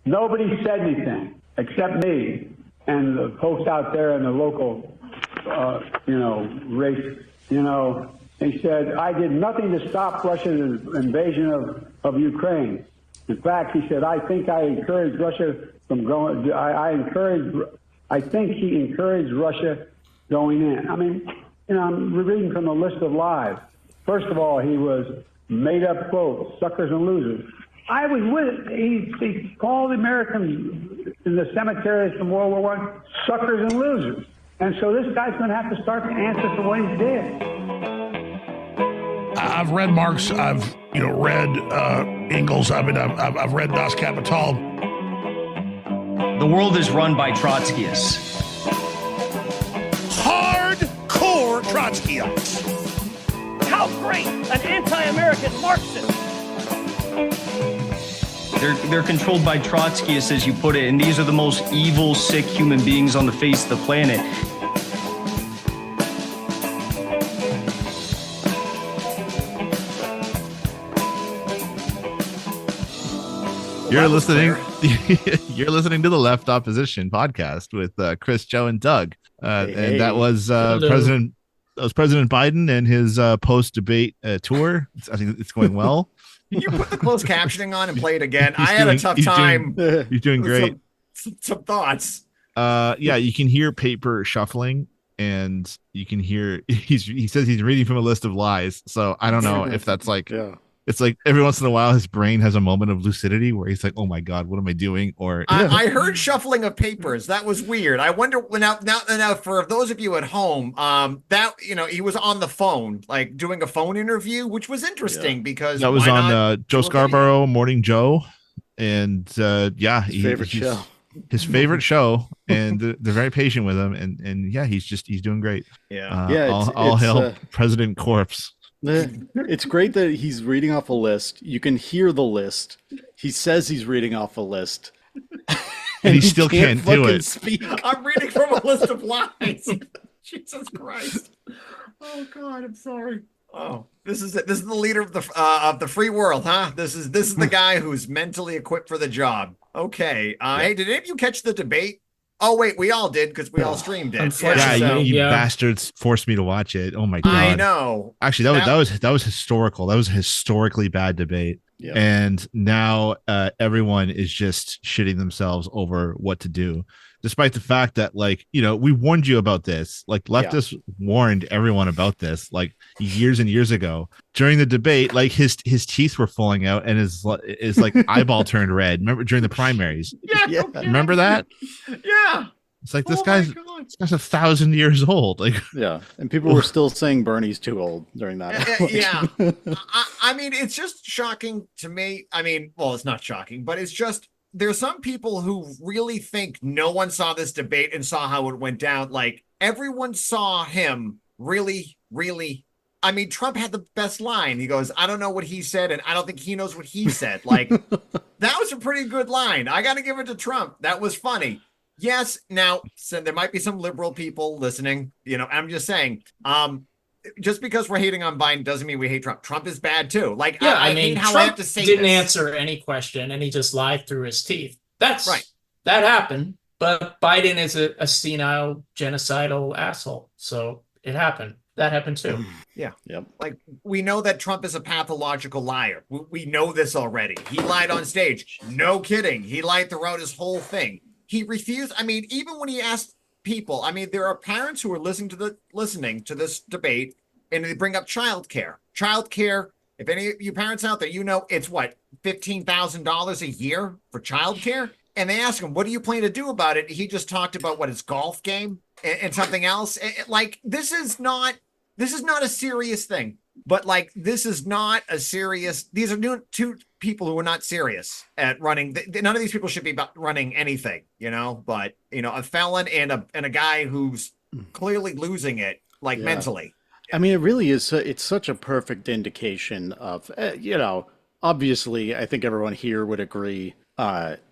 Nobody said anything except me and the folks out there in the local, race. He said, I did nothing to stop Russia's invasion of Ukraine. In fact, he said, I think I encouraged Russia from going. I think he encouraged Russia going in. I mean, I'm reading from a list of lies. First of all, he was made-up quotes, suckers and losers. I was with it. He called the Americans in the cemeteries from World War I suckers and losers. And so this guy's going to have to start to answer for what he did. I've read Marx. I've read Engels. I've read Das Kapital. The world is run by Trotskyists. Hardcore Trotskyites. How great an anti-American Marxist. They're controlled by Trotskyists, as you put it, and these are the most evil, sick human beings on the face of the planet. You're listening to the Left Opposition podcast with Chris, Joe, and Doug, and that was President Biden and his post-debate tour. I think it's going well. Can you put the closed captioning on and play it again? I had a tough time. He's doing great. Some thoughts. Yeah, you can hear paper shuffling, and you can hear he says he's reading from a list of lies. So I don't know if that's like. Yeah. It's like every once in a while his brain has a moment of lucidity where he's like, "Oh my God, what am I doing?" Or I heard shuffling of papers. That was weird. I wonder now for those of you at home, that he was on the phone, like doing a phone interview, which was interesting because that was on Joe Scarborough, Morning Joe, and his favorite show, and they're very patient with him, and he's doing great. All hail President Corpse. It's great that he's reading off a list. You can hear the list. He says he's reading off a list. And he still can't do it. Speak. I'm reading from a list of lies. Jesus Christ. Oh God, I'm sorry. Oh, this is it. This is the leader of the free world, huh? This is the guy who's mentally equipped for the job. Okay. Hey, did any of you catch the debate? Oh wait, we all did because we all streamed it. You bastards forced me to watch it. Oh my God! I know. Actually, that was historical. That was a historically bad debate. Yeah. And now everyone is just shitting themselves over what to do, despite the fact that, we warned you about this. Like, leftists warned everyone about this, like, years and years ago. During the debate, like, his teeth were falling out and his eyeball turned red. Remember, during the primaries? Yeah. Okay. Remember that? Yeah. It's like, this guy's 1,000 years old. Like, yeah, and people were still saying Bernie's too old during that. Yeah, I mean, it's just shocking to me. I mean, well, it's not shocking, but it's just there's some people who really think no one saw this debate and saw how it went down. Like, everyone saw him really, really. I mean, Trump had the best line. He goes, "I don't know what he said, and I don't think he knows what he said." Like, that was a pretty good line. I got to give it to Trump. That was funny. Yes. Now, so there might be some liberal people listening. I'm just saying, just because we're hating on Biden doesn't mean we hate Trump. Trump is bad too. Like, yeah, I mean, how Trump I have to say didn't this. answer any question, and he just lied through his teeth. That's right. That happened. But Biden is a senile, genocidal asshole. So it happened. That happened too. Yeah. Yep. Like, we know that Trump is a pathological liar. We know this already. He lied on stage. No kidding. He lied throughout his whole thing. He refused. I mean, even when he asked people, I mean, there are parents who are listening to this debate, and they bring up childcare. Childcare. If any of you parents out there, it's what, $15,000 a year for childcare. And they ask him, "What do you plan to do about it?" He just talked about his golf game and something else. Like, this is not a serious thing. But, like, this is not a serious. These are two people who are not serious at running. None of these people should be running anything, But a felon and a guy who's clearly losing it, mentally. I mean, it really is. It's such a perfect indication of, obviously, I think everyone here would agree.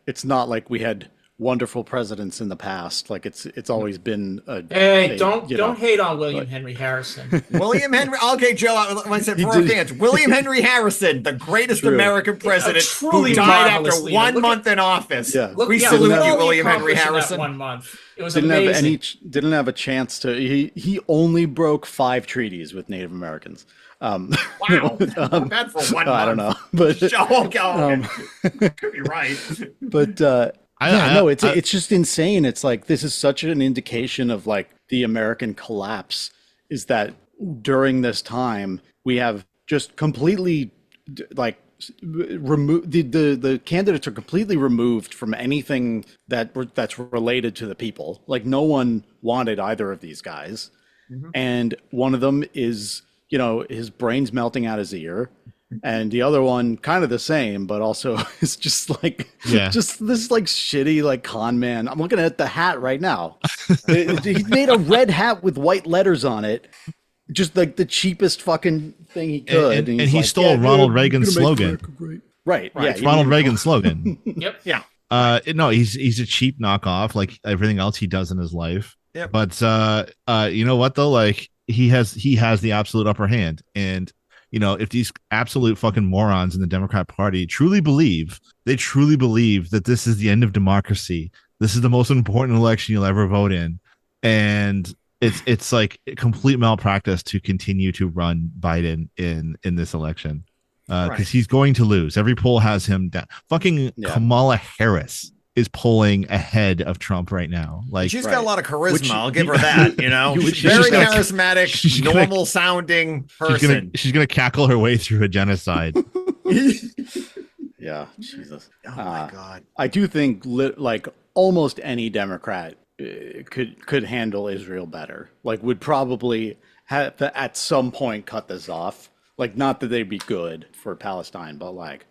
It's not like we had wonderful presidents in the past. Like it's always been Hey, don't hate on William Henry Harrison. William Henry. Okay, Joe. When I said for our fans, William Henry Harrison, the greatest American president who died after 1 month in office. Yeah, we salute you, William Henry Harrison. 1 month. It was didn't amazing. Didn't have a chance to. He only broke 5 treaties with Native Americans. Wow, bad for 1 month. I don't know, but could be right. But it's just insane. It's like this is such an indication of like the American collapse. Is that during this time we have just completely like removed the candidates are completely removed from anything that's related to the people. Like no one wanted either of these guys, and one of them is, you know, his brain's melting out his ear, and the other one kind of the same, but also is just like just this like shitty like con man. I'm looking at the hat right now. He made a red hat with white letters on it, just like the cheapest fucking thing he could, and he stole Ronald Reagan's slogan. Right. Yeah, it's Ronald Reagan's slogan. Yep. Yeah. No, he's a cheap knockoff like everything else he does in his life. Yep. But you know what though, like he has the absolute upper hand. And you know, if these absolute fucking morons in the Democrat Party truly believe that this is the end of democracy, this is the most important election you'll ever vote in, and it's like complete malpractice to continue to run Biden in this election, because he's going to lose. Every poll has him down. Fucking Kamala Harris is polling ahead of Trump right now. Like she's got a lot of charisma. I'll give her that. You know, she's very charismatic, normal sounding person. She's gonna cackle her way through a genocide. Yeah, Jesus. Oh my God. I do think like almost any Democrat could handle Israel better. Like would probably have to, at some point, cut this off. Like not that they'd be good for Palestine, but like.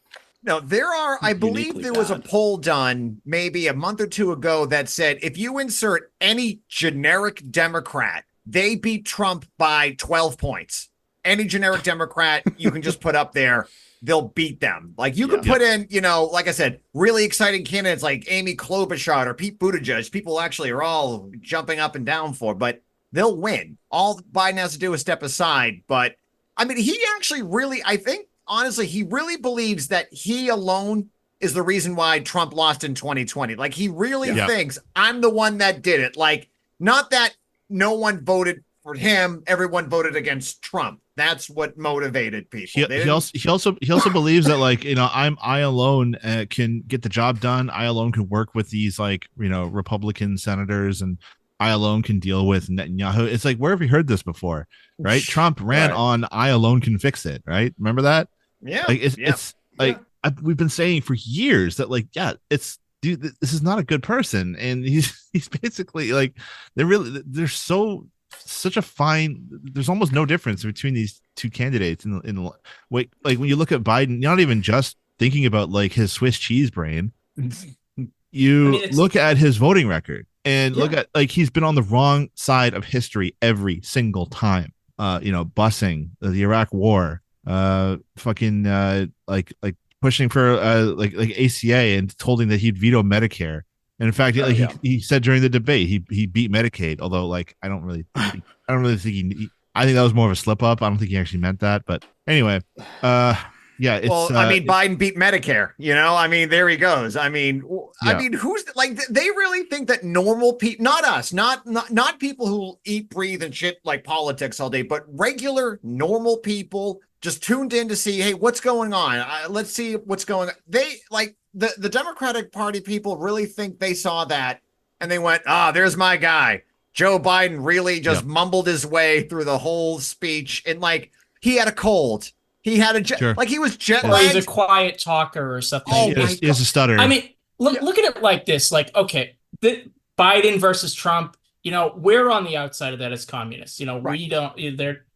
No, there are, I believe there was a poll done maybe a month or two ago that said if you insert any generic Democrat, they beat Trump by 12 points. Any generic Democrat you can just put up there, they'll beat them. Like you could put in, you know, like I said, really exciting candidates like Amy Klobuchar or Pete Buttigieg. People actually are all jumping up and down for, but they'll win. All Biden has to do is step aside. But I mean, he actually really, I think, honestly, he really believes that he alone is the reason why Trump lost in 2020. Like he really thinks I'm the one that did it. Like not that no one voted for him, everyone voted against Trump. That's what motivated people. He also believes that like, you know, I alone can get the job done. I alone can work with these like, you know, Republican senators, and I alone can deal with Netanyahu. It's like, where have you heard this before? Right? Trump ran on I alone can fix it. Right? Remember that? Yeah. Like it's like we've been saying for years that like, it's dude, this is not a good person, and he's basically like there's such a fine. There's almost no difference between these two candidates in like when you look at Biden, you're not even just thinking about like his Swiss cheese brain. You look at his voting record and look at like he's been on the wrong side of history every single time. You know, busing the Iraq War, fucking like pushing for like ACA and told him that he'd veto Medicare. And in fact, he said during the debate he beat Medicaid. Although, like, I don't really think I think that was more of a slip up. I don't think he actually meant that. But anyway, it's, well, I mean, Biden beat Medicare. You know, I mean, there he goes. I mean, who's like they really think that normal people, not us, not people who eat, breathe, and shit like politics all day, but regular normal people just tuned in to see, hey, what's going on? Let's see what's going on. They like. The Democratic Party people really think they saw that and they went, there's my guy. Joe Biden really just mumbled his way through the whole speech. And like, he had a cold. He had like he was jet lagged. He's a quiet talker or something. Oh, he's a stutter. I mean, look at it like this. Like, okay, Biden versus Trump, you know, we're on the outside of that as communists. You know, we don't,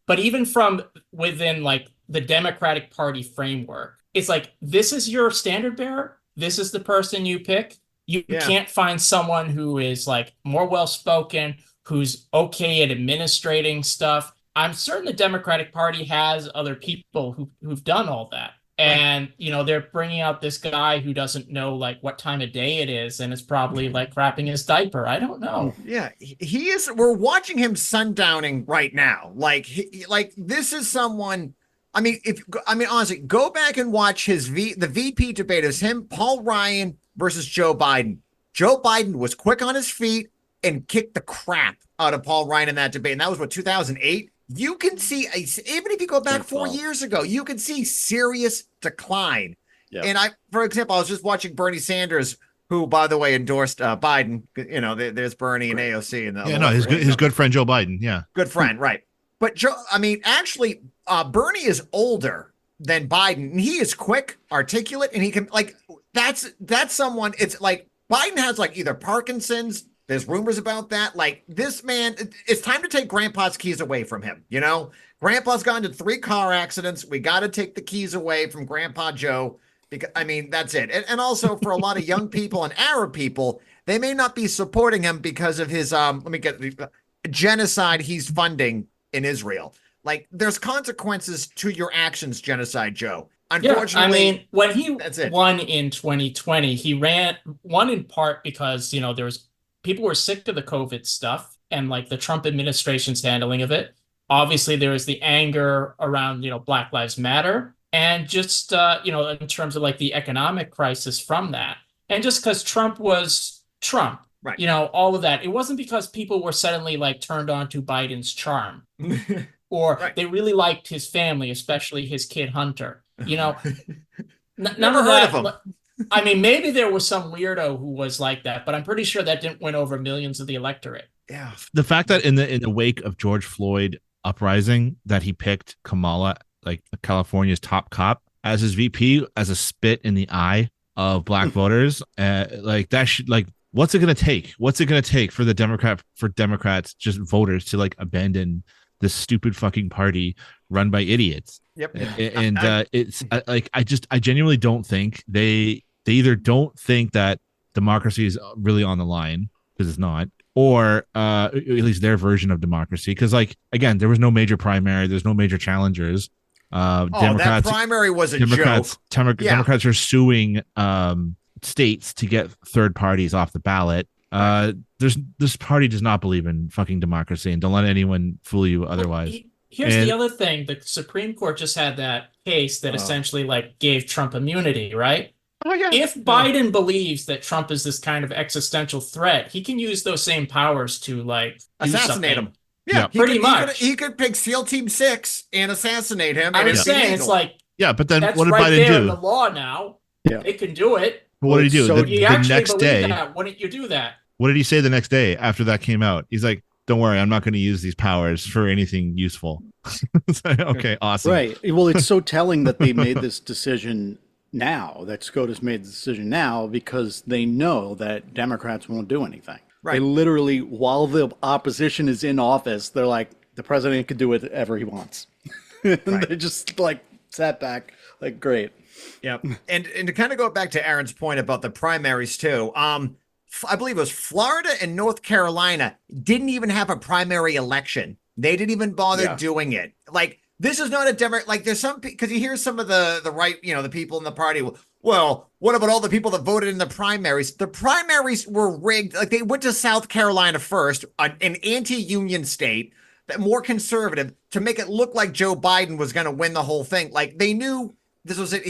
but even from within like the Democratic Party framework, it's like, this is your standard bearer. This is the person you pick. You can't find someone who is like more well-spoken, who's okay at administrating stuff. I'm certain the Democratic Party has other people who've done all that. And they're bringing out this guy who doesn't know like what time of day it is, and is probably like wrapping his diaper. I don't know. Yeah, he is. We're watching him sundowning right now. Like this is someone. I mean, honestly, go back and watch the VP debate. Is him, Paul Ryan versus Joe Biden. Joe Biden was quick on his feet and kicked the crap out of Paul Ryan in that debate, and that was 2008. You can see, even if you go back 4 years ago, you can see serious decline. Yep. And for example, I was just watching Bernie Sanders, who, by the way, endorsed Biden. There's Bernie and AOC. His good friend Joe Biden. Yeah, good friend, right? But Joe, actually, Bernie is older than Biden, and he is quick, articulate, and he can that's someone. It's like Biden has either Parkinson's. There's rumors about that. Like, this man, it's time to take Grandpa's keys away from him. Grandpa's gone to 3 car accidents. We got to take the keys away from Grandpa Joe. Because that's it. And also for a lot of young people and Arab people, they may not be supporting him because of his genocide he's funding in Israel. Like, there's consequences to your actions, Genocide Joe. Unfortunately, when he won in 2020, he won in part because people were sick of the COVID stuff and the Trump administration's handling of it. Obviously, there was the anger around, Black Lives Matter, and just, in terms of the economic crisis from that. And just because Trump was Trump, right. All of that. It wasn't because people were suddenly turned on to Biden's charm or right. They really liked his family, especially his kid Hunter. None of that. Maybe there was some weirdo who was like that, but I'm pretty sure that didn't win over millions of the electorate. Yeah. The fact that in the wake of George Floyd uprising, that he picked Kamala, California's top cop, as his VP, as a spit in the eye of Black voters, that should what's it gonna take? What's it gonna take for Democrats, just voters, to abandon this stupid fucking party run by idiots? Yep. And it's I genuinely don't think they either don't think that democracy is really on the line, because it's not, or at least their version of democracy. Because again, there was no major primary, there's no major challengers. Democrats, that primary was a joke. Democrats are suing states to get third parties off the ballot. This party does not believe in fucking democracy, and don't let anyone fool you otherwise. Here's the other thing: the Supreme Court just had that case that essentially gave Trump immunity, right? Oh, yeah. If Biden believes that Trump is this kind of existential threat, he can use those same powers to assassinate him. Yeah, pretty much. He could pick SEAL Team 6 and assassinate him. I'm saying it's but then that's what did right Biden there do? in the law now. Yeah, they can do it. But what did he do? So the next day, wouldn't you do that? What did he say the next day after that came out? He's like, "Don't worry, I'm not going to use these powers for anything useful." Okay, awesome. Right. Well, it's so telling that they made this decision now, that SCOTUS made the decision now, because they know that Democrats won't do anything. Right. They literally, while the opposition is in office, they're like, the president can do whatever he wants. Right. They just sat back, great. Yep. And to kind of go back to Aaron's point about the primaries too, I believe it was Florida and North Carolina didn't even have a primary election. They didn't even bother doing it. This is not a Democrat. There's some, because you hear some of the right, the people in the party. Well, what about all the people that voted in the primaries? The primaries were rigged. They went to South Carolina first, an anti-union state, more conservative, to make it look like Joe Biden was going to win the whole thing. They knew this was it.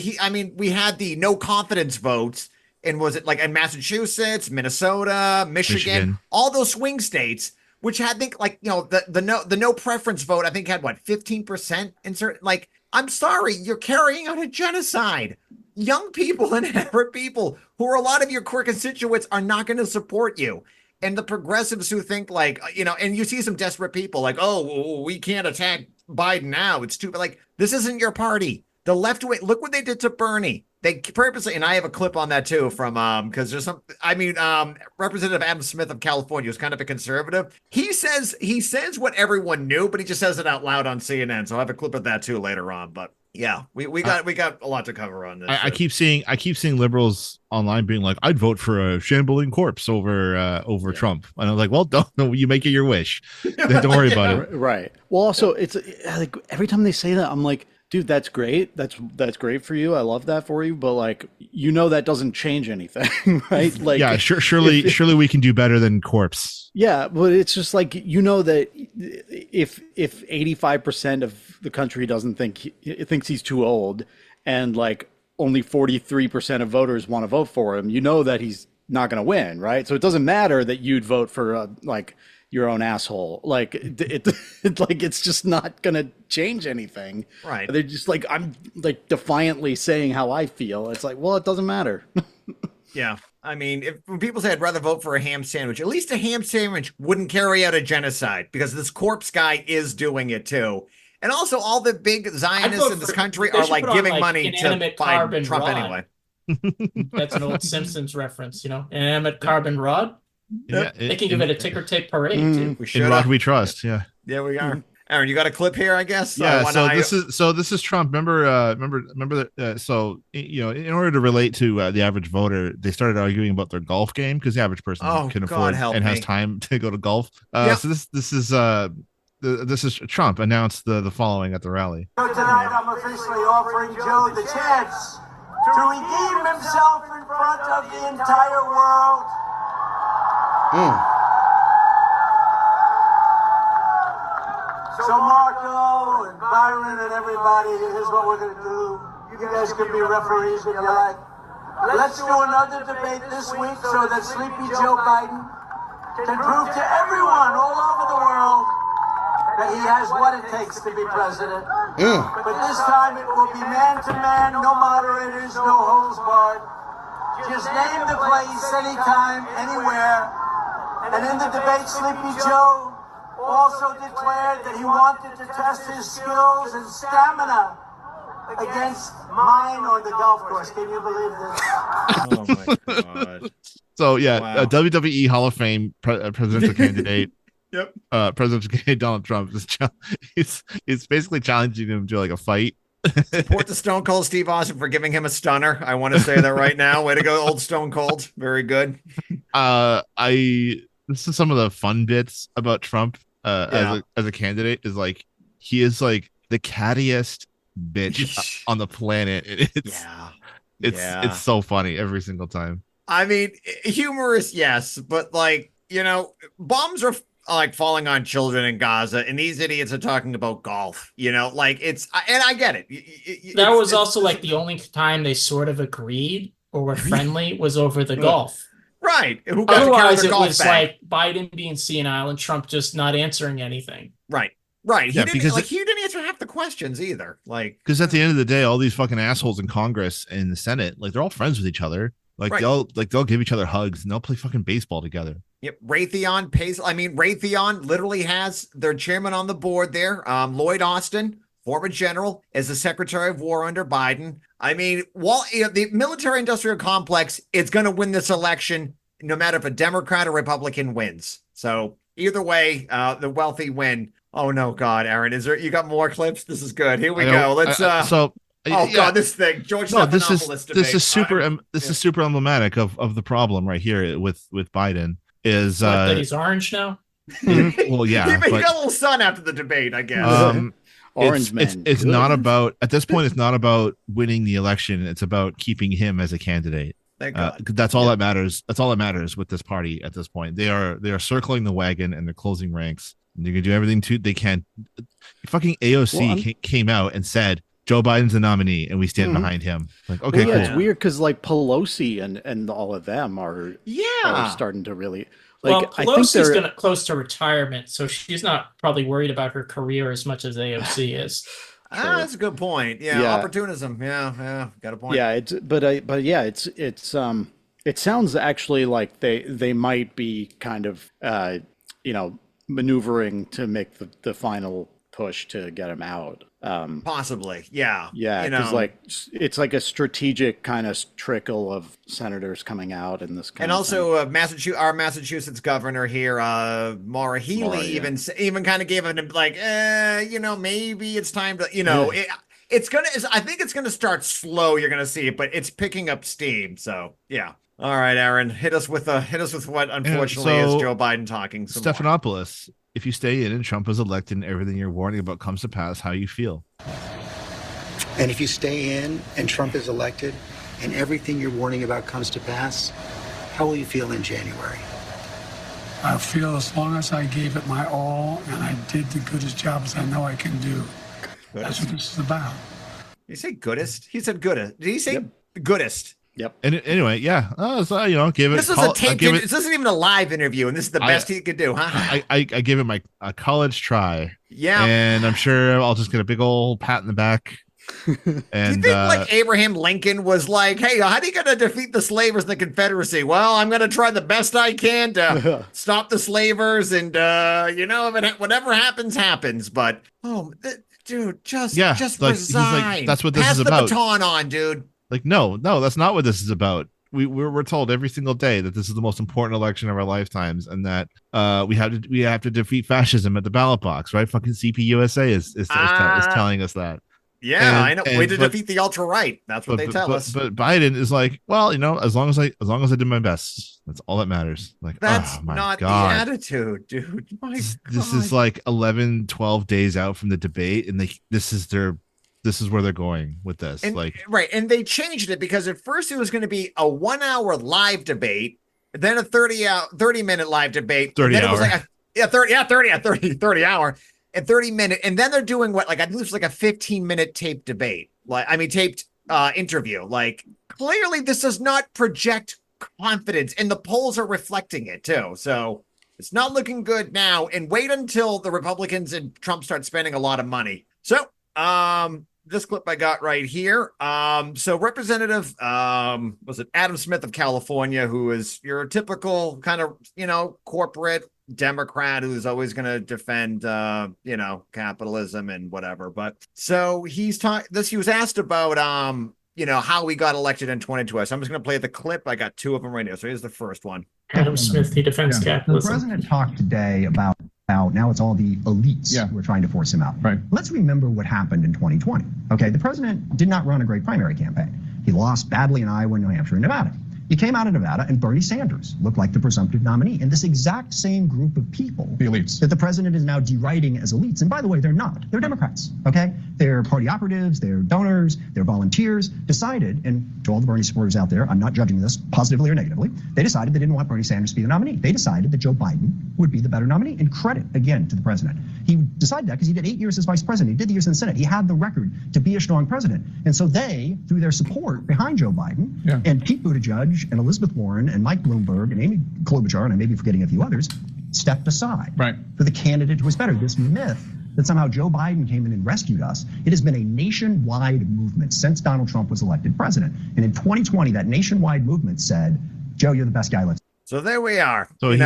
We had the no confidence votes, and was it in Massachusetts, Minnesota, Michigan, all those swing states, which had, I think, the no preference vote, I think had 15% in certain, I'm sorry, you're carrying out a genocide. Young people and Arab people, who are a lot of your core constituents, are not going to support you. And the progressives who think and you see some desperate people oh, we can't attack Biden now, it's too, this isn't your party. The left wing, look what they did to Bernie. They purposely, and I have a clip on that too from, because there's some, Representative Adam Smith of California, who's kind of a conservative. He says what everyone knew, but he just says it out loud on CNN. So I have a clip of that too later on. But yeah, we got a lot to cover on this. I keep seeing liberals online being like, I'd vote for a shambling corpse over Trump. And I'm like, well, don't you make it your wish. Don't worry about it. Right. Well, also it's every time they say that, I'm like, dude, that's great. That's great for you. I love that for you. But like, that doesn't change anything, right? Like, yeah, surely we can do better than corpse. Yeah, but it's just like, that if 85% of the country doesn't thinks he's too old, and like only 43% of voters want to vote for him, that he's not going to win, right? So it doesn't matter that you'd vote for like your own asshole. Like it's just not going to change anything. Right. They're just like, I'm like defiantly saying how I feel. It's like, well, it doesn't matter. Yeah. I mean, when people say I'd rather vote for a ham sandwich, at least a ham sandwich wouldn't carry out a genocide, because this corpse guy is doing it too. And also all the big Zionists in this country are like giving money to Biden, Trump rod. anyway. That's an old Simpsons reference, inanimate carbon rod. Yeah, they can give it a ticker tape parade too. We should. In Rock We Trust. Yeah. Yeah, we are. Aaron, you got a clip here, I guess. Yeah. This is Trump. Remember that. So in order to relate to the average voter, they started arguing about their golf game, because the average person can afford and has time to go to golf. So this is Trump announced the following at the rally. So tonight, I'm officially offering Joe the chance to redeem himself in front of the entire world. So Marco and Byron and everybody, here's what we're going to do. You guys can be referees if you like. Let's do another debate this week so that Sleepy Joe Biden can prove to everyone all over the world that he has what it takes to be president. But this time it will be man-to-man, no moderators, no holds barred. Just name the place, anytime, anywhere. And in the debate, Sleepy Joe also declared that he wanted to test his skills and stamina against mine on the golf course. Can you believe this? Oh my God. So yeah, WWE Hall of Fame presidential candidate. Yep. Presidential candidate Donald Trump is basically challenging him to like a fight. Support the Stone Cold Steve Austin for giving him a stunner. I want to say that right now. Way to go, old Stone Cold. Very good. This is some of the fun bits about Trump as a candidate, is like he is like the cattiest bitch on the planet. It's so funny every single time. I mean, humorous, yes, but like, bombs are like falling on children in Gaza, and these idiots are talking about golf. Like and I get it. That was also like the only time they sort of agreed or were friendly was over the golf. Right. Otherwise, it was like Biden being senile and Trump just not answering anything. Right. He didn't answer half the questions either. Like, because at the end of the day, all these fucking assholes in Congress and the Senate, like they're all friends with each other. Like they'll give each other hugs and they'll play fucking baseball together. Yep. Raytheon literally has their chairman on the board there. Lloyd Austin, former general, is the Secretary of War under Biden. I mean, the military-industrial complex is going to win this election, no matter if a Democrat or Republican wins. So either way, the wealthy win. Oh no, God, Aaron, you got more clips? This is good. Here we go. Let's. God, this thing, George. No, this is super emblematic of the problem right here with Biden. Is that he's orange now? Well, yeah, he got a little sun after the debate, I guess. Orange man. It's not about, at this point, it's not about winning the election. It's about keeping him as a candidate. That's all that matters. That's all that matters with this party at this point. They are circling the wagon and they're closing ranks. And they're gonna do everything they can. Fucking AOC came out and said Joe Biden's the nominee and we stand behind him. Like, okay, cool. It's weird because like Pelosi and all of them are starting to really. Like, Pelosi's gonna close to retirement, so she's not probably worried about her career as much as AOC is. That's a good point. Yeah, opportunism. Yeah, got a point. Yeah, it sounds actually like they might be kind of maneuvering to make the final push to get him out. Possibly, yeah. Because it's like a strategic kind of trickle of senators coming out in this kind and of also our Massachusetts governor here, Maura Healey, even kind of gave it like, maybe it's time to, I think it's gonna start slow. You're gonna see it, but it's picking up steam. So yeah. All right, Aaron, hit us with what unfortunately is Joe Biden talking. Stephanopoulos, if you stay in and Trump is elected and everything you're warning about comes to pass, how you feel? And if you stay in and Trump is elected and everything you're warning about comes to pass, how will you feel in January? I feel as long as I gave it my all and I did the goodest job as I know I can do. That's what this is about. Did he say goodest? He said goodest. Did he say goodest? Yep. And anyway, yeah. So give it. This was a taped. This isn't even a live interview, and this is the best he could do, huh? I gave it a college try. Yeah. And I'm sure I'll just get a big old pat in the back. And do you think Abraham Lincoln was like, hey, how are you going to defeat the slavers in the Confederacy? Well, I'm going to try the best I can to stop the slavers, and whatever happens. But dude, just resign. That's what this Pass is about. Pass the baton on, dude. Like, no, that's not what this is about. We're told every single day that this is the most important election of our lifetimes, and that we have to defeat fascism at the ballot box, right? Fucking CPUSA is telling us that. Yeah, I know. Way to defeat the ultra right. That's what they tell us. But Biden is like, well, as long as I did my best, that's all that matters. Like, that's oh my not God. the attitude, dude. This is like 11, 12 days out from the debate, and this is where they're going with this. Right. And they changed it because at first it was going to be a 1 hour live debate, then a 30 minute live debate. 30 then hour. It was like 30 hour and 30 minute. And then they're doing I believe it's like a 15-minute taped debate. Taped interview. Like, clearly this does not project confidence, and the polls are reflecting it too. So it's not looking good now, and wait until the Republicans and Trump start spending a lot of money. So, this clip I got right here. So Representative, was it Adam Smith of California, who is your typical kind of, corporate Democrat who's always going to defend, capitalism and whatever. But so he was asked about, how he got elected in 2020. So I'm just going to play the clip. I got two of them right now. So here's the first one. Adam Smith, he defends capitalism. The president talked today about how now it's all the elites who are trying to force him out. Right. Let's remember what happened in 2020. Okay, the president did not run a great primary campaign. He lost badly in Iowa, New Hampshire, and Nevada. He came out of Nevada, and Bernie Sanders looked like the presumptive nominee. And this exact same group of people, the elites, that the president is now deriding as elites. And by the way, they're not. They're Democrats, okay? They're party operatives, they're donors, they're volunteers, decided, and to all the Bernie supporters out there, I'm not judging this positively or negatively, they decided they didn't want Bernie Sanders to be the nominee. They decided that Joe Biden would be the better nominee. And credit, again, to the president. He decided that because he did 8 years as vice president. He did the years in the Senate. He had the record to be a strong president. And so they, through their support behind Joe Biden, and Pete Buttigieg and Elizabeth Warren and Mike Bloomberg and Amy Klobuchar, and I may be forgetting a few others, stepped aside for the candidate who was better. This myth that somehow Joe Biden came in and rescued us, it has been a nationwide movement since Donald Trump was elected president. And in 2020, that nationwide movement said, Joe, you're the best guy. So there we are. So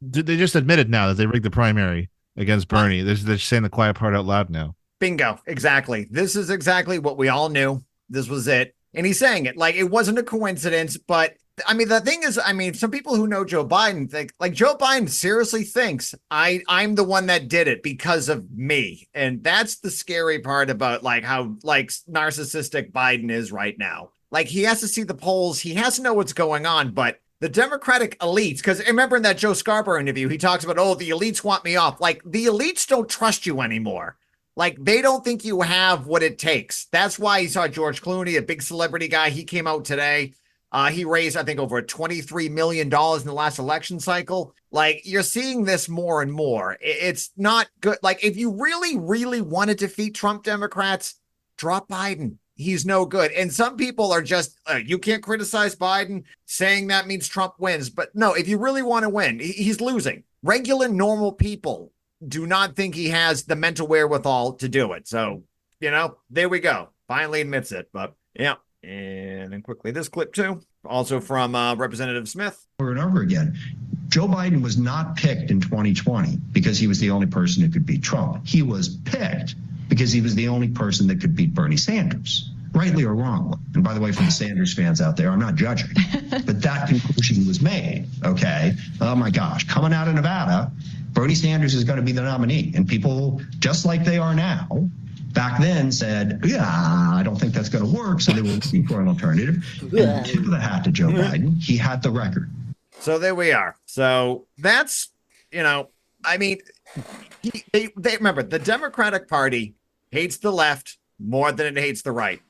they just admitted now that they rigged the primary against Bernie. They're saying the quiet part out loud now. Bingo. Exactly. This is exactly what we all knew. This was it. And he's saying it like it wasn't a coincidence, but I mean, the thing is, some people who know Joe Biden think like Joe Biden seriously thinks I'm the one that did it because of me. And that's the scary part about how narcissistic Biden is right now. Like, he has to see the polls. He has to know what's going on. But the Democratic elites, because remember in that Joe Scarborough interview, he talks about, the elites want me off. Like, the elites don't trust you anymore. Like, they don't think you have what it takes. That's why he saw George Clooney, a big celebrity guy. He came out today. He raised, I think, over $23 million in the last election cycle. Like, you're seeing this more and more. It's not good. Like, if you really, really want to defeat Trump Democrats, drop Biden. He's no good. And some people are just, you can't criticize Biden, saying that means Trump wins. But no, if you really want to win, he's losing. Regular, normal people do not think he has the mental wherewithal to do it. So, there we go. Finally admits it. But yeah. And then quickly, this clip too, also from Representative Smith. Over and over again, Joe Biden was not picked in 2020 because he was the only person who could beat Trump. He was picked because he was the only person that could beat Bernie Sanders, rightly or wrongly. And by the way, for the Sanders fans out there, I'm not judging, but that conclusion was made, okay? Oh my gosh, coming out of Nevada, Bernie Sanders is going to be the nominee. And people, just like they are now, back then said, I don't think that's going to work. So they were looking for an alternative. And tip of the hat to Joe Biden, he had the record. So there we are. So that's, they remember the Democratic Party hates the left, more than it hates the right.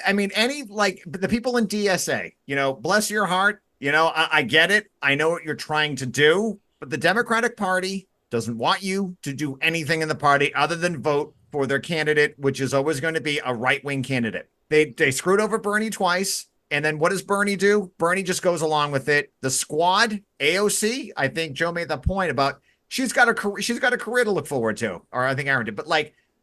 I mean, the people in DSA, bless your heart. I get it. I know what you're trying to do, but the Democratic Party doesn't want you to do anything in the party other than vote for their candidate, which is always going to be a right-wing candidate. They screwed over Bernie twice. And then what does Bernie do? Bernie just goes along with it. The squad, AOC, I think Joe made that point about she's got a career to look forward to, or I think Aaron did. But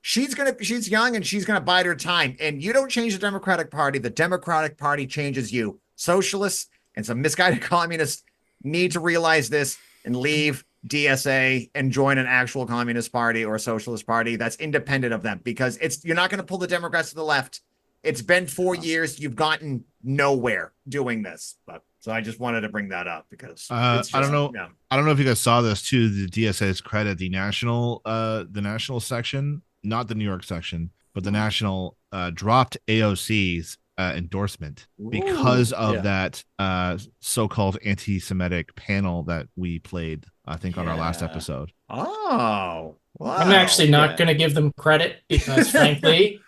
she's young and she's gonna bide her time. And you don't change the Democratic Party. The Democratic Party changes you. Socialists and some misguided communists need to realize this and leave DSA and join an actual communist party or a socialist party that's independent of them, because you're not going to pull the Democrats to the left. It's been 4 years. You've gotten nowhere doing this. So I just wanted to bring that up because I don't know. Yeah. I don't know if you guys saw this too. The DSA's credit, the national section, not the New York section, but the national dropped AOC's endorsement because of that so-called anti-Semitic panel that we played, I think, on our last episode. Oh, wow. I'm actually not going to give them credit because, frankly,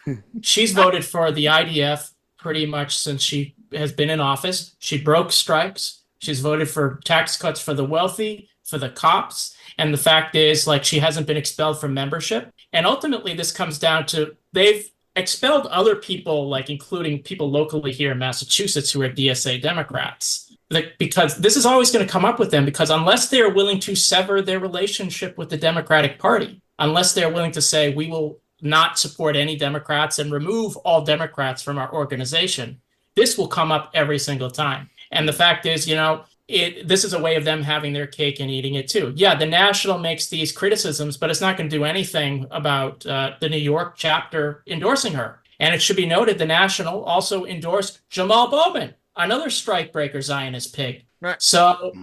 she's voted for the IDF pretty much since she has been in office. She broke strikes. She's voted for tax cuts for the wealthy, for the cops. And the fact is, she hasn't been expelled from membership. And ultimately, this comes down to they've expelled other people, including people locally here in Massachusetts who are DSA Democrats. Because this is always going to come up with them, because unless they're willing to sever their relationship with the Democratic Party, unless they're willing to say we will not support any Democrats and remove all Democrats from our organization, this will come up every single time. And the fact is, this is a way of them having their cake and eating it too. Yeah, the National makes these criticisms, but it's not going to do anything about the New York chapter endorsing her. And it should be noted, the National also endorsed Jamal Bowman, another strikebreaker Zionist pig. Right. So,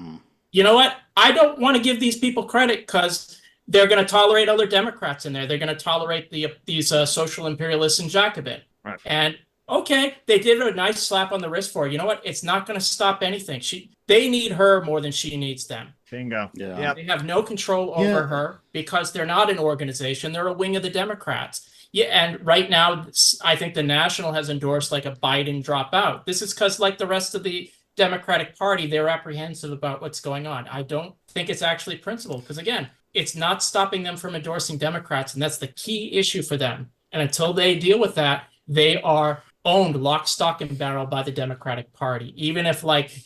you know what? I don't want to give these people credit because they're going to tolerate other Democrats in there. They're going to tolerate these social imperialists and Jacobin. Right. And okay, they did a nice slap on the wrist for her. You know what? It's not going to stop anything. They need her more than she needs them. Bingo. Yeah. Yep. They have no control over her because they're not an organization. They're a wing of the Democrats. Yeah, and right now, I think the National has endorsed a Biden dropout. This is because, the rest of the Democratic Party, they're apprehensive about what's going on. I don't think it's actually principled because, again, it's not stopping them from endorsing Democrats, and that's the key issue for them. And until they deal with that, they are owned lock, stock, and barrel by the Democratic Party. Even if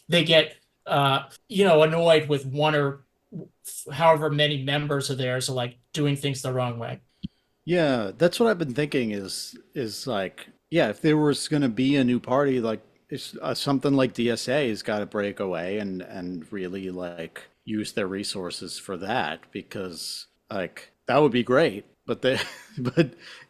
they get annoyed with one or however many members of theirs are doing things the wrong way. Yeah, that's what I've been thinking is if there was going to be a new party, something like DSA has got to break away and really use their resources for that, because that would be great. But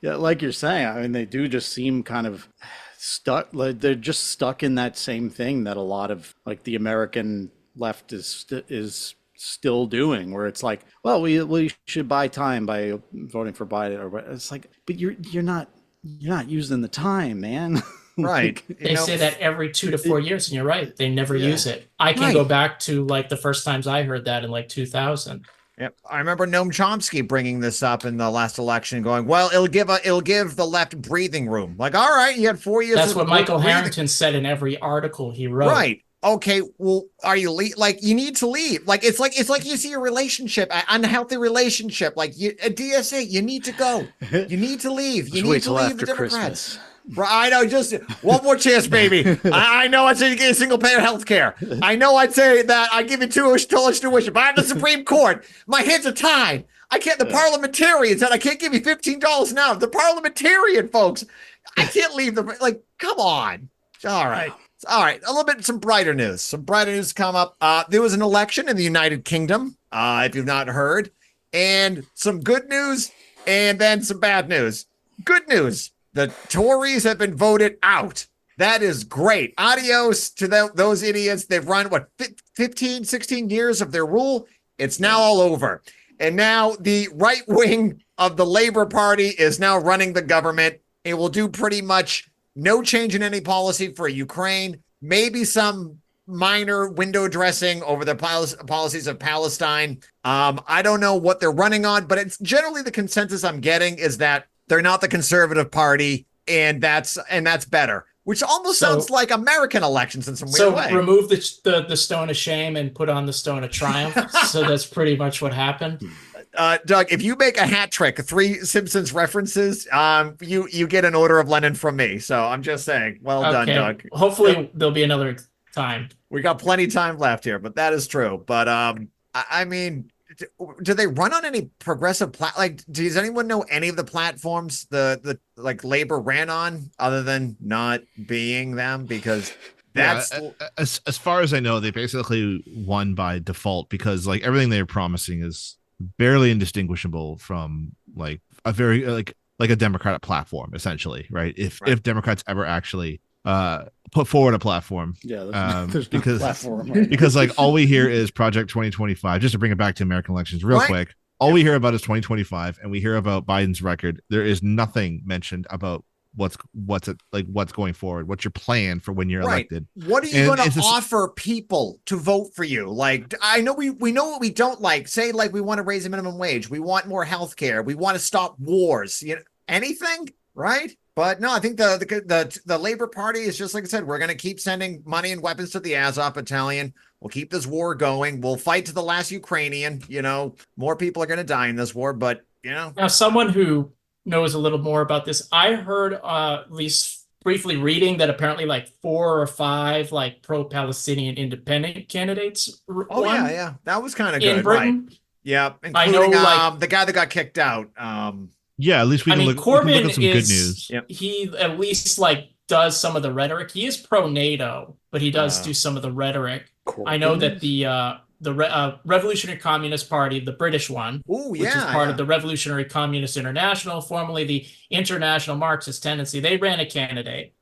yeah, like you're saying, I mean, they do just seem kind of stuck. They're just stuck in that same thing that a lot of the American left is still doing, where it's well, we should buy time by voting for Biden, or it's but you're not using the time, man. Right. They say that every 2 to 4 years, and you're right, they never use it. I can go back to the first times I heard that in 2000. Yep. I remember Noam Chomsky bringing this up in the last election, going, well, it'll give the left breathing room. All right, you had 4 years. That's what Michael Harrington said in every article he wrote. Right. Okay, well, are you you need to leave. It's like you see a relationship, an unhealthy relationship, a DSA, you need to go. You need to leave. You need to leave the Democrats. Christmas. Right, I know, just one more chance, baby. I know I'd say you get single payer health care. I know I'd say that I give you too much tuition, but I'm the Supreme Court. My hands are tied. I can't, the parliamentarian said I can't give you $15 an hour. The parliamentarian folks, I can't leave them. Come on. All right. All right, a little bit, some brighter news. Some brighter news come up. There was an election in the United Kingdom, if you've not heard, and some good news, and then some bad news. Good news, the Tories have been voted out. That is great. Adios to those idiots. They've run, 15, 16 years of their rule. It's now all over. And now the right wing of the Labour Party is now running the government. It will do pretty much no change in any policy for Ukraine, maybe some minor window dressing over the policies of Palestine. I don't know what they're running on, but it's generally the consensus I'm getting is that they're not the conservative party. and that's better. Which almost sounds like American elections in some weird way. So remove the stone of shame and put on the stone of triumph. So that's pretty much what happened. Doug, if you make a hat trick, 3 Simpsons references, you get an Order of Lenin from me. So I'm just saying, well done, Doug. Hopefully there'll be another time. We got plenty of time left here, but that is true. But I mean, do they run on any progressive does anyone know any of the platforms the Labor ran on other than not being them? Because that's as far as I know, they basically won by default because like everything they're promising is barely indistinguishable from like a very like a Democratic platform, essentially, right? If Democrats ever actually put forward a platform, there's no platform, because like all we hear is Project 2025. Just to bring it back to American elections real quick, all we hear about is 2025, and we hear about Biden's record. There is nothing mentioned about what's going forward. What's your plan for when you're elected? What are you going to offer people to vote for you? Like, I know we know what we don't like. Say like we want to raise the minimum wage, we want more health care, we want to stop wars. Anything, right? But no, I think the Labor Party is just like I said. We're going to keep sending money and weapons to the Azov Battalion. We'll keep this war going. We'll fight to the last Ukrainian. More people are going to die in this war, but Now, someone who knows a little more about this, I heard at least briefly reading that apparently like 4 or 5 like pro-Palestinian independent candidates. Yeah, that was kind of good, in Britain. Right? Yeah, including I know, the guy that got kicked out. Yeah, at least we can look at some good news. He at least like does some of the rhetoric. He is pro NATO, but he does do some of the rhetoric. Corbyn? I know that the Revolutionary Communist Party, the British one, which is part of the Revolutionary Communist International, formerly the International Marxist Tendency, they ran a candidate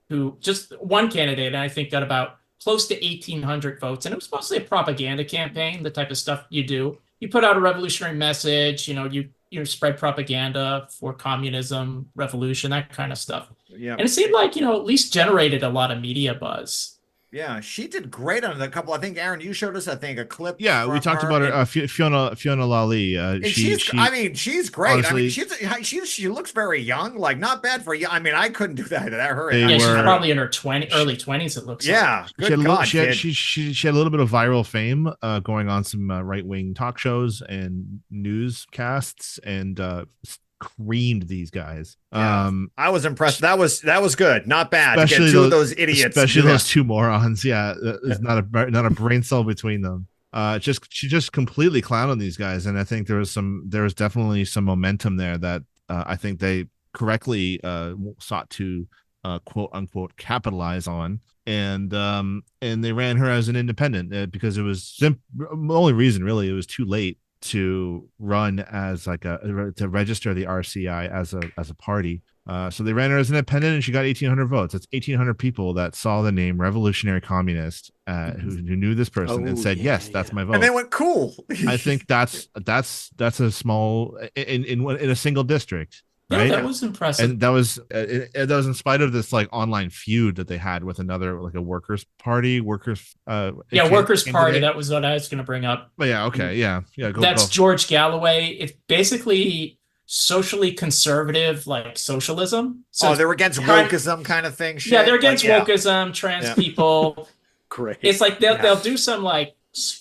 one candidate, and I think got about close to 1,800 votes. And it was mostly a propaganda campaign, the type of stuff you do. You put out a revolutionary message, you spread propaganda for communism, revolution, that kind of stuff. Yeah. And it seemed like, at least generated a lot of media buzz. Yeah, she did great on a couple. I think, Aaron, you showed us, a clip. Yeah, we talked about her, Fiona Lally. She's great. Honestly, she looks very young, like not bad for young. I mean, I couldn't do that at her age. Yeah, she's probably in her early 20s, it looks like. She had a little bit of viral fame going on some right-wing talk shows and newscasts and creamed these guys. I was impressed. That was good, not bad. Especially two of those idiots, especially those 2 morons. Yeah, there's not a brain cell between them. She just completely clowned on these guys, and I think there was definitely some momentum there that I think they correctly sought to quote unquote capitalize on, and they ran her as an independent because it was the only reason really it was too late to run as to register the RCI as a party. So they ran her as an independent, and she got 1,800 votes. That's 1,800 people that saw the name Revolutionary Communist who knew this person and said, "Yes, that's my vote." And they went, "Cool." I think that's a small in a single district. Right? Yeah, that was impressive. And that was in spite of this like online feud that they had with another like a workers' party, workers party. That was what I was going to bring up. But yeah, okay, yeah. That's George Galloway. It's basically socially conservative, like socialism. So they're against wokeism kind of thing. Shit. Yeah, they're against wokeism, trans people. Great. It's like they'll do some like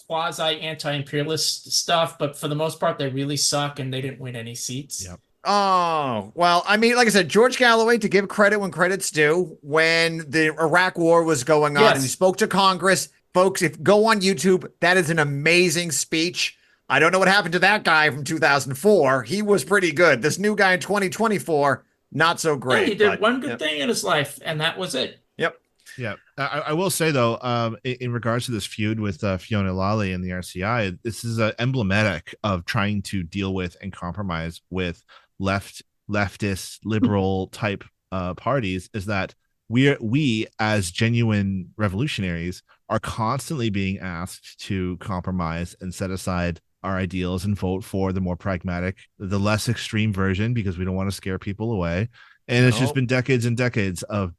quasi anti-imperialist stuff, but for the most part, they really suck, and they didn't win any seats. Yep. Oh, well, I mean, like I said, George Galloway, to give credit when credit's due, when the Iraq war was going on and he spoke to Congress, folks, go on YouTube, that is an amazing speech. I don't know what happened to that guy from 2004. He was pretty good. This new guy in 2024, not so great. Yeah, he did one good thing in his life, and that was it. Yep. Yeah. I will say, though, in regards to this feud with Fiona Lally and the RCI, this is emblematic of trying to deal with and compromise with leftist liberal type parties, is that we as genuine revolutionaries are constantly being asked to compromise and set aside our ideals and vote for the more pragmatic, the less extreme version, because we don't want to scare people away. And it's just been decades and decades of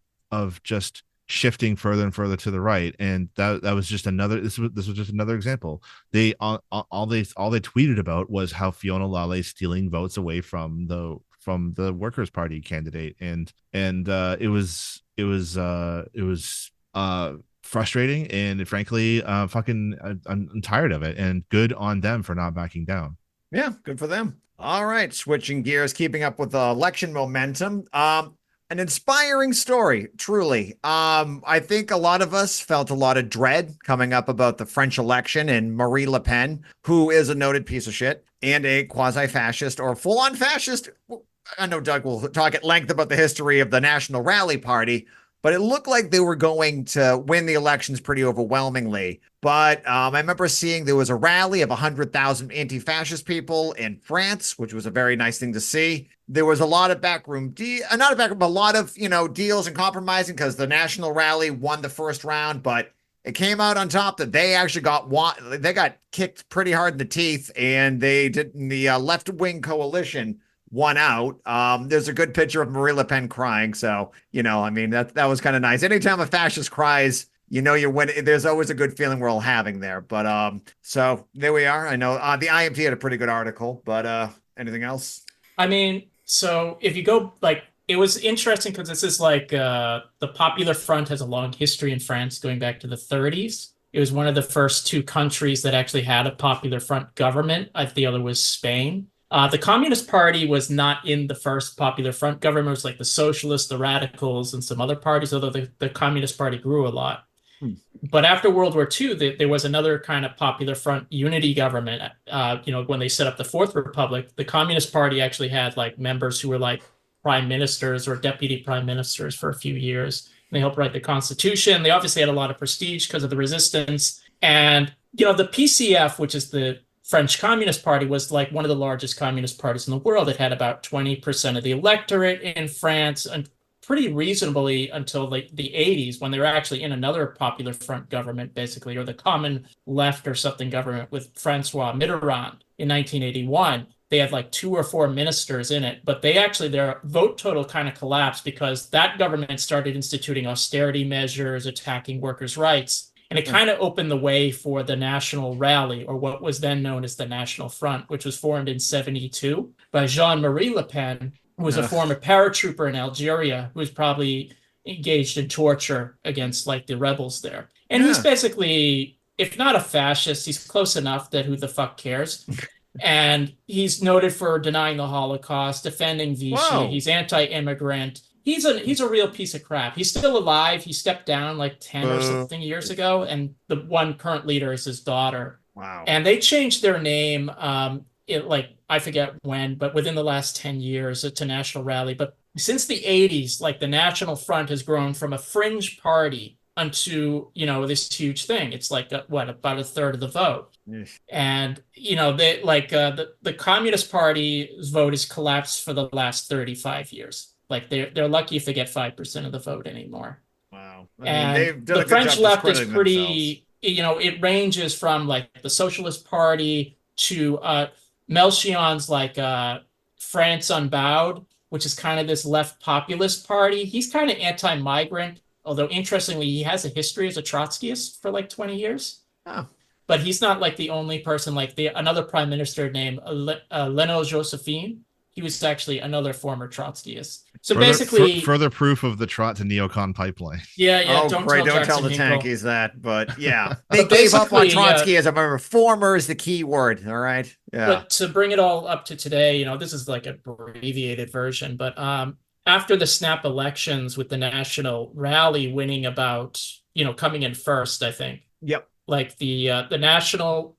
just shifting further and further to the right, and that was just another. This was just another example. They all they tweeted about was how Fiona Lally stealing votes away from the from the Workers' Party candidate, and it was frustrating, and frankly, I'm tired of it. And good on them for not backing down. Yeah, good for them. All right, switching gears, keeping up with the election momentum. An inspiring story, truly. I think a lot of us felt a lot of dread coming up about the French election and Marie Le Pen, who is a noted piece of shit and a quasi-fascist or full-on fascist. I know Doug will talk at length about the history of the National Rally Party, but it looked like they were going to win the elections pretty overwhelmingly. But I remember seeing there was a rally of 100,000 anti-fascist people in France, which was a very nice thing to see. There was a lot of a lot of, deals and compromising because the National Rally won the first round, but it came out on top that they actually got kicked pretty hard in the teeth, and the left-wing coalition won out. There's a good picture of Marie Le Pen crying. So, that was kind of nice. Anytime a fascist cries, you're winning. There's always a good feeling we're all having there. But so there we are. I know the IMT had a pretty good article, but anything else? So if you go, it was interesting because this is the Popular Front has a long history in France going back to the 30s. It was one of the first two countries that actually had a Popular Front government. The other was Spain. The Communist Party was not in the first Popular Front government. It was the Socialists, the Radicals, and some other parties, although the Communist Party grew a lot. But after World War II, there was another kind of Popular Front unity government. When they set up the Fourth Republic, the Communist Party actually had members who were prime ministers or deputy prime ministers for a few years. And they helped write the Constitution. They obviously had a lot of prestige because of the resistance. And, the PCF, which is the French Communist Party, was one of the largest communist parties in the world. It had about 20% of the electorate in France, and pretty reasonably until the 80s, when they were actually in another Popular Front government, basically, or the Common Left or something government with Francois Mitterrand in 1981. They had 2 or 4 ministers in it, but their vote total kind of collapsed because that government started instituting austerity measures, attacking workers' rights. And it kind of opened the way for the National Rally, or what was then known as the National Front, which was formed in 1972 by Jean-Marie Le Pen, who was a former paratrooper in Algeria, who was probably engaged in torture against the rebels there. And he's basically, if not a fascist, he's close enough that who the fuck cares? And he's noted for denying the Holocaust, defending Vichy. Whoa. He's anti-immigrant. He's a real piece of crap. He's still alive. He stepped down 10 or something years ago, and the one current leader is his daughter. Wow. And they changed their name, I forget when, but within the last 10 years to National Rally. But since the 80s, the National Front has grown from a fringe party unto, this huge thing. It's about a third of the vote. Yes. And, they the Communist Party's vote has collapsed for the last 35 years. They're lucky if they get 5% of the vote anymore. Wow. The French left is pretty, it ranges from the Socialist Party to Mélenchon's France Unbowed, which is kind of this left populist party. He's kind of anti-migrant, although interestingly, he has a history as a Trotskyist for 20 years. Oh. But he's not the only person. Another prime minister named Lionel Josephine, he was actually another former Trotskyist. So basically, further proof of the Trot to neocon pipeline. Yeah. Oh, don't tell the tankies that. But yeah, they gave up on Trotsky as a reformer is the key word. All right. Yeah. But to bring it all up to today, this is an abbreviated version. But after the snap elections, with the National Rally winning about coming in first, I think. Yep. The National,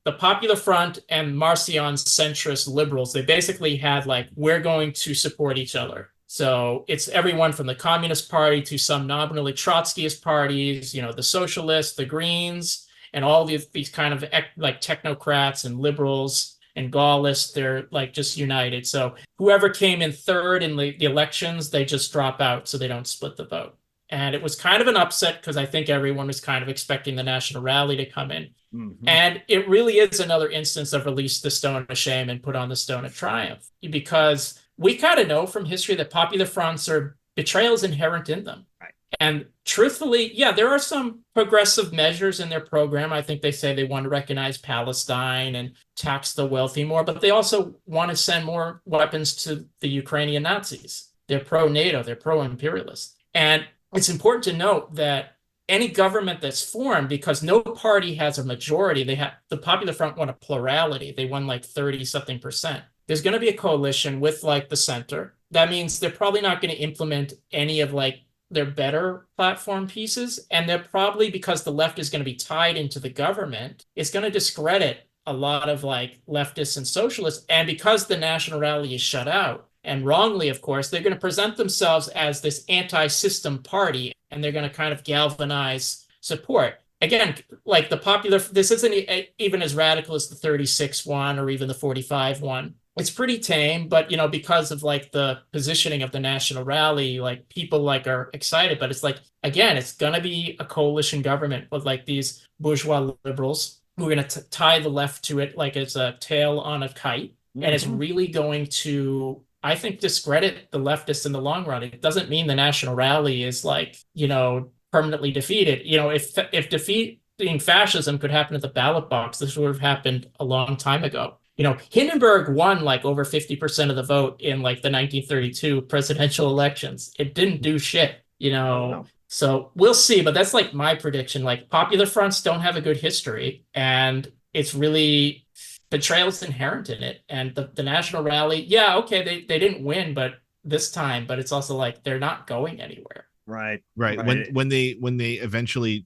the Popular Front and Marcion's centrist liberals, they basically had we're going to support each other. So it's everyone from the Communist Party to some nominally Trotskyist parties, the Socialists, the Greens, and all these kind of technocrats and liberals and Gaullists. They're just united. So whoever came in third in the elections, they just drop out so they don't split the vote. And it was kind of an upset because I think everyone was kind of expecting the National Rally to come in. Mm-hmm. And it really is another instance of release the stone of shame and put on the stone of triumph, because we kind of know from history that popular fronts betrayal is inherent in them. Right. And truthfully, yeah, there are some progressive measures in their program. I think they say they want to recognize Palestine and tax the wealthy more, but they also want to send more weapons to the Ukrainian Nazis. They're pro-NATO, they're pro-imperialist. And it's important to note that any government that's formed, because no party has a majority, the Popular Front won a plurality. They won like 30-something%. There's going to be a coalition with like the center. That means they're probably not going to implement any of like their better platform pieces. And they're probably, because the left is going to be tied into the government, it's going to discredit a lot of like leftists and socialists. And because the National Rally is shut out, and wrongly, of course, they're going to present themselves as this anti-system party, and they're going to kind of galvanize support. Again, like the popular, this isn't even as radical as the 36 one or even the 45 one. It's pretty tame, but, you know, because of like the positioning of the National Rally, like people like are excited, but it's like, again, it's going to be a coalition government with like these bourgeois liberals who are going to tie the left to it like it's a tail on a kite. Mm-hmm. And it's really going to, I think, discredit the leftists in the long run. It doesn't mean the National Rally is like, you know, permanently defeated. You know, if defeating fascism could happen at the ballot box, this would have happened a long time ago. You know, Hindenburg won like over 50% of the vote in like the 1932 presidential elections. It didn't do shit, you know. No. So we'll see, but that's like my prediction. Like popular fronts don't have a good history, and it's really betrayal's inherent in it. And the National Rally, yeah, okay, they didn't win, but this time, but it's also like they're not going anywhere. Right. When they eventually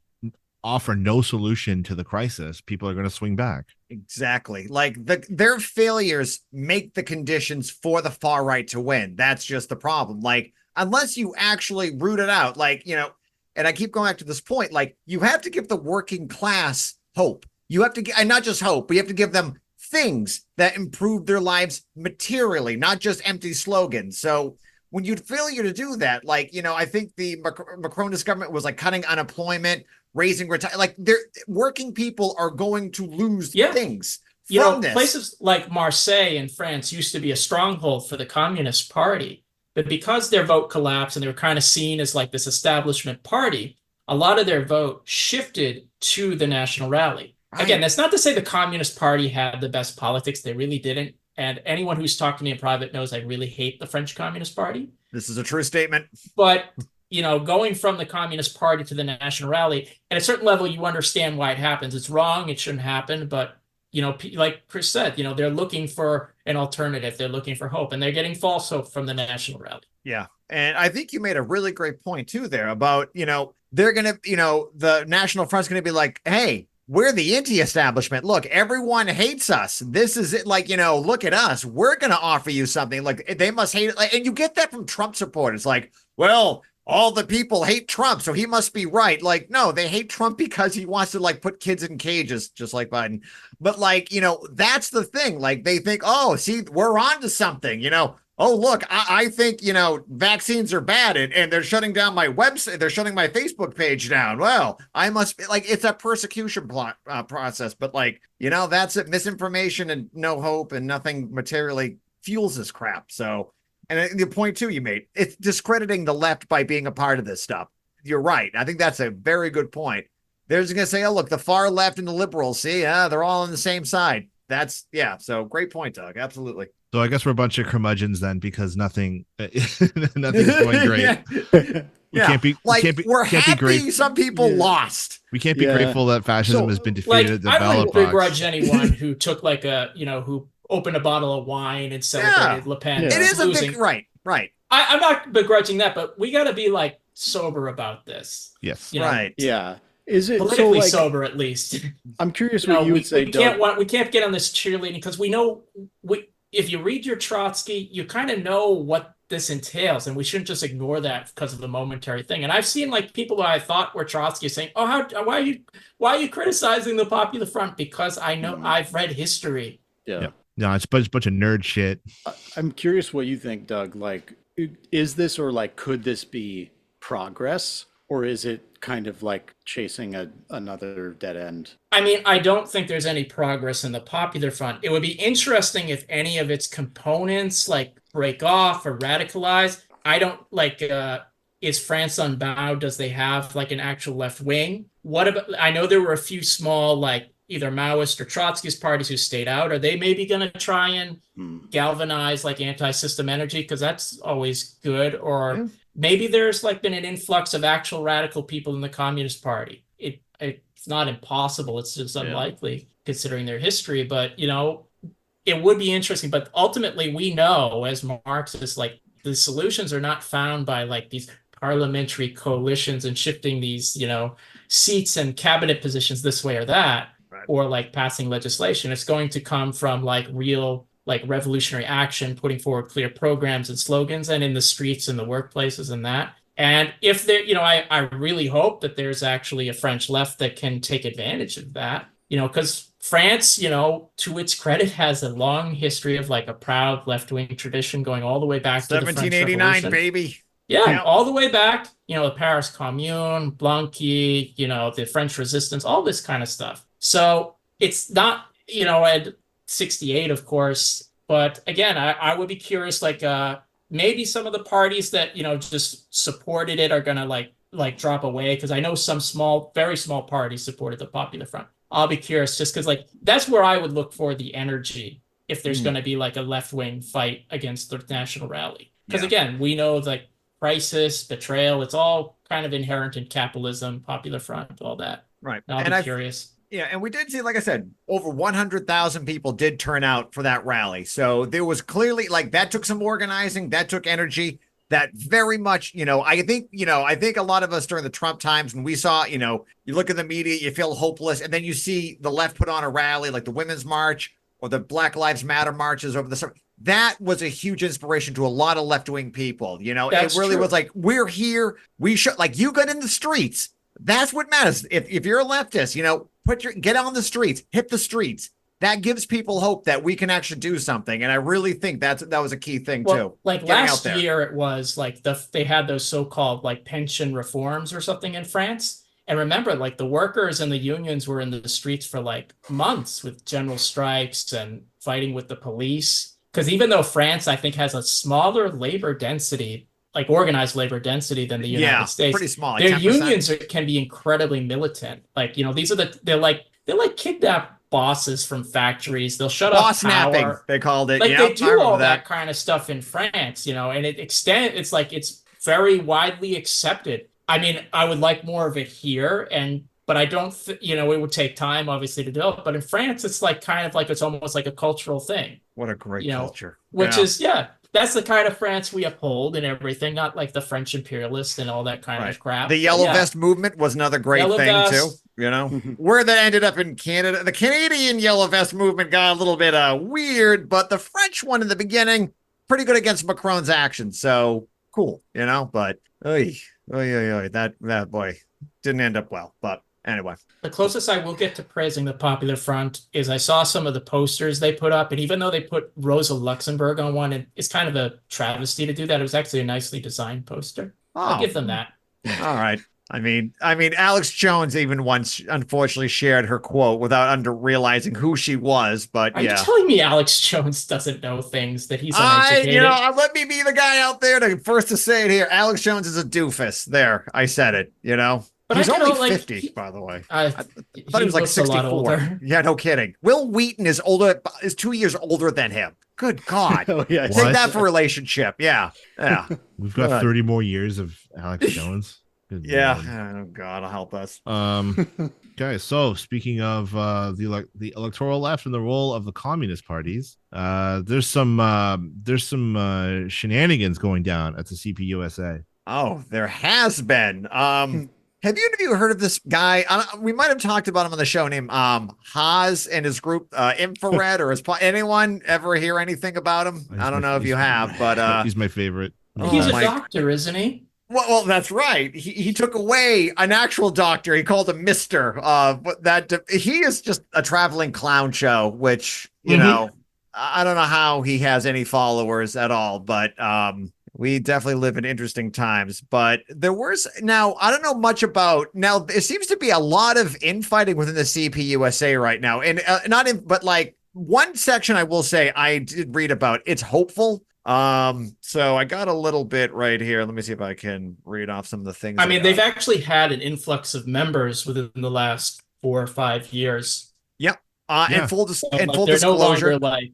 offer no solution to the crisis, people are going to swing back. Exactly. Like their failures make the conditions for the far right to win. That's just the problem. Like, unless you actually root it out, like, you know, and I keep going back to this point, like you have to give the working class hope. You have to, and not just hope, but you have to give them things that improve their lives materially, not just empty slogans. So when you failure to do that, like, you know, I think the Macronist government was like cutting unemployment, raising like their working people are going to lose things from this. Places like Marseille in France used to be a stronghold for the Communist Party, but because their vote collapsed and they were kind of seen as like this establishment party, a lot of their vote shifted to the National Rally. Right. Again, that's not to say the Communist Party had the best politics. They really didn't. And anyone who's talked to me in private knows I really hate the French Communist Party. This is a true statement. But, you know, going from the Communist Party to the National Rally, at a certain level, you understand why it happens. It's wrong. It shouldn't happen. But, you know, like Chris said, you know, they're looking for an alternative. They're looking for hope. And they're getting false hope from the National Rally. Yeah. And I think you made a really great point, too, there about, you know, they're going to, you know, the National Front's going to be like, hey, we're the anti-establishment. Look, everyone hates us. This is it. Like, you know, look at us. We're going to offer you something. Like, they must hate it. Like, and you get that from Trump supporters. Like, well, all the people hate Trump, so he must be right. Like, no, they hate Trump because he wants to like put kids in cages, just like Biden. But like, you know, that's the thing. Like, they think, oh, see, we're on to something, you know. Oh, look, I think, you know, vaccines are bad and they're shutting down my website. They're shutting my Facebook page down. Well, I must be like, it's a persecution process. But like, you know, that's it. Misinformation and no hope and nothing materially fuels this crap. So, and the point too you made, it's discrediting the left by being a part of this stuff. You're right. I think that's a very good point. They're just going to say, oh, look, the far left and the liberals, see, they're all on the same side. That's, yeah. So great point, Doug. Absolutely. So I guess we're a bunch of curmudgeons then, because nothing's going great. We're happy some people lost. We can't be grateful that fascism has been defeated at the ballot box. I don't begrudge anyone who took like who opened a bottle of wine and celebrated Le Pen. It is losing. A big, right. I'm not begrudging that, but we got to be like sober about this. Yes. You know? Right. Yeah. Is it politically sober at least? I'm curious what you would say. We can't get on this cheerleading because we know if you read your Trotsky, you kind of know what this entails, and we shouldn't just ignore that because of the momentary thing. And I've seen like people that I thought were Trotsky saying, "Oh, why are you criticizing the Popular Front?" Because I know I've read history. Yeah. No, it's a bunch of nerd shit. I'm curious what you think, Doug. Like, is this or like could this be progress, or is it kind of like chasing another dead end? I mean, I don't think there's any progress in the Popular Front. It would be interesting if any of its components like break off or radicalize. I don't like, is France unbound? Does they have like an actual left wing? What about, I know there were a few small, like either Maoist or Trotskyist parties who stayed out. Are they maybe going to try and galvanize like anti-system energy? Because that's always good. Or maybe there's like been an influx of actual radical people in the Communist Party. It's not impossible. It's just unlikely considering their history. But, you know, it would be interesting. But ultimately, we know as Marxists, like the solutions are not found by like these parliamentary coalitions and shifting these, you know, seats and cabinet positions this way or that, or like passing legislation. It's going to come from like real, like revolutionary action, putting forward clear programs and slogans, and in the streets and the workplaces and that. And if there, you know, I really hope that there's actually a French left that can take advantage of that, you know, because France, you know, to its credit, has a long history of like a proud left-wing tradition going all the way back to the French 1789, Revolution. baby. Yeah, all the way back, you know, the Paris Commune, Blanqui, you know, the French Resistance, all this kind of stuff. So it's not, you know, at 68, of course, but again, I would be curious, like, maybe some of the parties that, you know, just supported it are going to like drop away, because I know some small, very small parties supported the Popular Front. I'll be curious, just because like that's where I would look for the energy if there's going to be like a left-wing fight against the National Rally. Because again, we know like crisis, betrayal, it's all kind of inherent in capitalism, Popular Front, all that. Right. I'll be curious. Yeah, and we did see, like I said, over 100,000 people did turn out for that rally. So there was clearly, like, that took some organizing, that took energy, that very much, you know, I think a lot of us during the Trump times, when we saw, you know, you look at the media, you feel hopeless, and then you see the left put on a rally like the Women's March or the Black Lives Matter marches over the summer. That was a huge inspiration to a lot of left-wing people. You know, it really was like, we're here. We should, like, you got in the streets. That's what matters. If you're a leftist, you know, get on the streets, hit the streets. That gives people hope that we can actually do something. And I really think that was a key thing too. Like last year, it was like they had those so-called like pension reforms or something in France. And remember, like the workers and the unions were in the streets for like months with general strikes and fighting with the police. Because even though France, I think, has a smaller labor density, like organized labor density than the United States, pretty small. Like their 10%. Unions can be incredibly militant. Like, you know, they're like kidnap bosses from factories. They'll shut off snapping, they called it. Like they do all that kind of stuff in France, you know, and it's like it's very widely accepted. I mean, I would like more of it here, but I don't, you know, it would take time, obviously, to develop. But in France, it's like kind of like it's almost like a cultural thing. What a great culture. Which is, that's the kind of France we uphold and everything, not like the French imperialists and all that kind of crap. The Yellow Vest movement was another great thing, too. You know, where that ended up in Canada, the Canadian Yellow Vest movement got a little bit weird, but the French one in the beginning, pretty good against Macron's actions. So cool, you know, but that boy didn't end up well. But anyway, the closest I will get to praising the Popular Front is I saw some of the posters they put up, and even though they put Rosa Luxemburg on one, and it's kind of a travesty to do that, it was actually a nicely designed poster. I'll give them that. All right. I mean, Alex Jones even once unfortunately shared her quote without realizing who she was. But Are you telling me Alex Jones doesn't know things, that he's uneducated? You know, let me be the guy out there to say it here. Alex Jones is a doofus. There, I said it. You know. But he's only 50, by the way. I thought he was like 64. Yeah, no kidding. Will Wheaton is 2 years older than him. Good God. Take that for relationship. Yeah. We've got 30 more years of Alex Jones. Good Lord. Oh, God, help us. Okay, so speaking of the electoral left and the role of the communist parties, there's some shenanigans going down at the CPUSA. Oh, there has been. Have you heard of this guy? We might have talked about him on the show, named Haas and his group Infrared, or anyone ever hear anything about him? I don't know if you have, but he's my favorite. He's a doctor, isn't he? Well, that's right. He took away an actual doctor. He called him Mister. He is just a traveling clown show, which you know, I don't know how he has any followers at all, but we definitely live in interesting times. But there was I don't know much about there seems to be a lot of infighting within the CPUSA right now, and but like one section I will say I did read about. It's hopeful. So I got a little bit right here. Let me see if I can read off some of the things. I mean, they've actually had an influx of members within the last 4 or 5 years. Yep. Yeah. And full They're disclosure, no longer like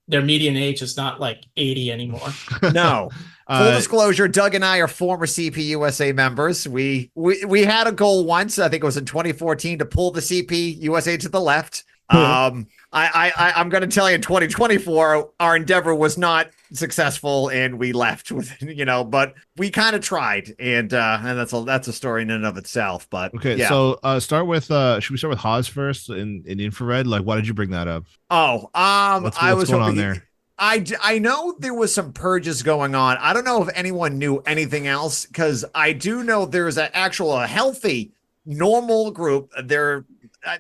their median age is not like 80 anymore. No. Full disclosure, Doug and I are former CPUSA members. We had a goal once, I think it was in 2014, to pull the CPUSA to the left. I'm going to tell you, in 2024, our endeavor was not successful, and we left with, but we kind of tried, and that's a story in and of itself. But okay, yeah. So should we start with Haas first in infrared? Like, why did you bring that up? Oh, what's going on there? I know there was some purges going on. I don't know if anyone knew anything else, because I do know there's a healthy, normal group.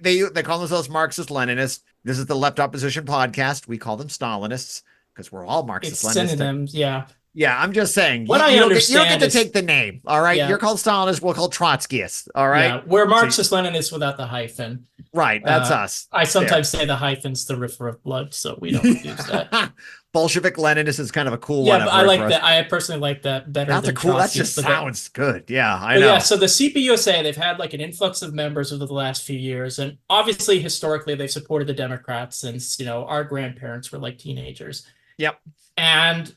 They call themselves Marxist-Leninists. This is the Left Opposition Podcast. We call them Stalinists because we're all Marxist-Leninists. It's synonyms, yeah. Yeah, I'm just saying. What you I understand you don't get to is, take the name, all right? Yeah. You're called Stalinists. We'll call Trotskyists, all right? Yeah, we're Marxist-Leninists without the hyphen. Right, that's us. I sometimes say the hyphen's the river of blood, so we don't use that. Bolshevik Leninist is kind of a cool one. Yeah, I like that. I personally like that better. That's than a cool. That just sounds good. Yeah, I know. Yeah, so the CPUSA, they've had like an influx of members over the last few years, and obviously historically they've supported the Democrats since our grandparents were like teenagers. Yep. And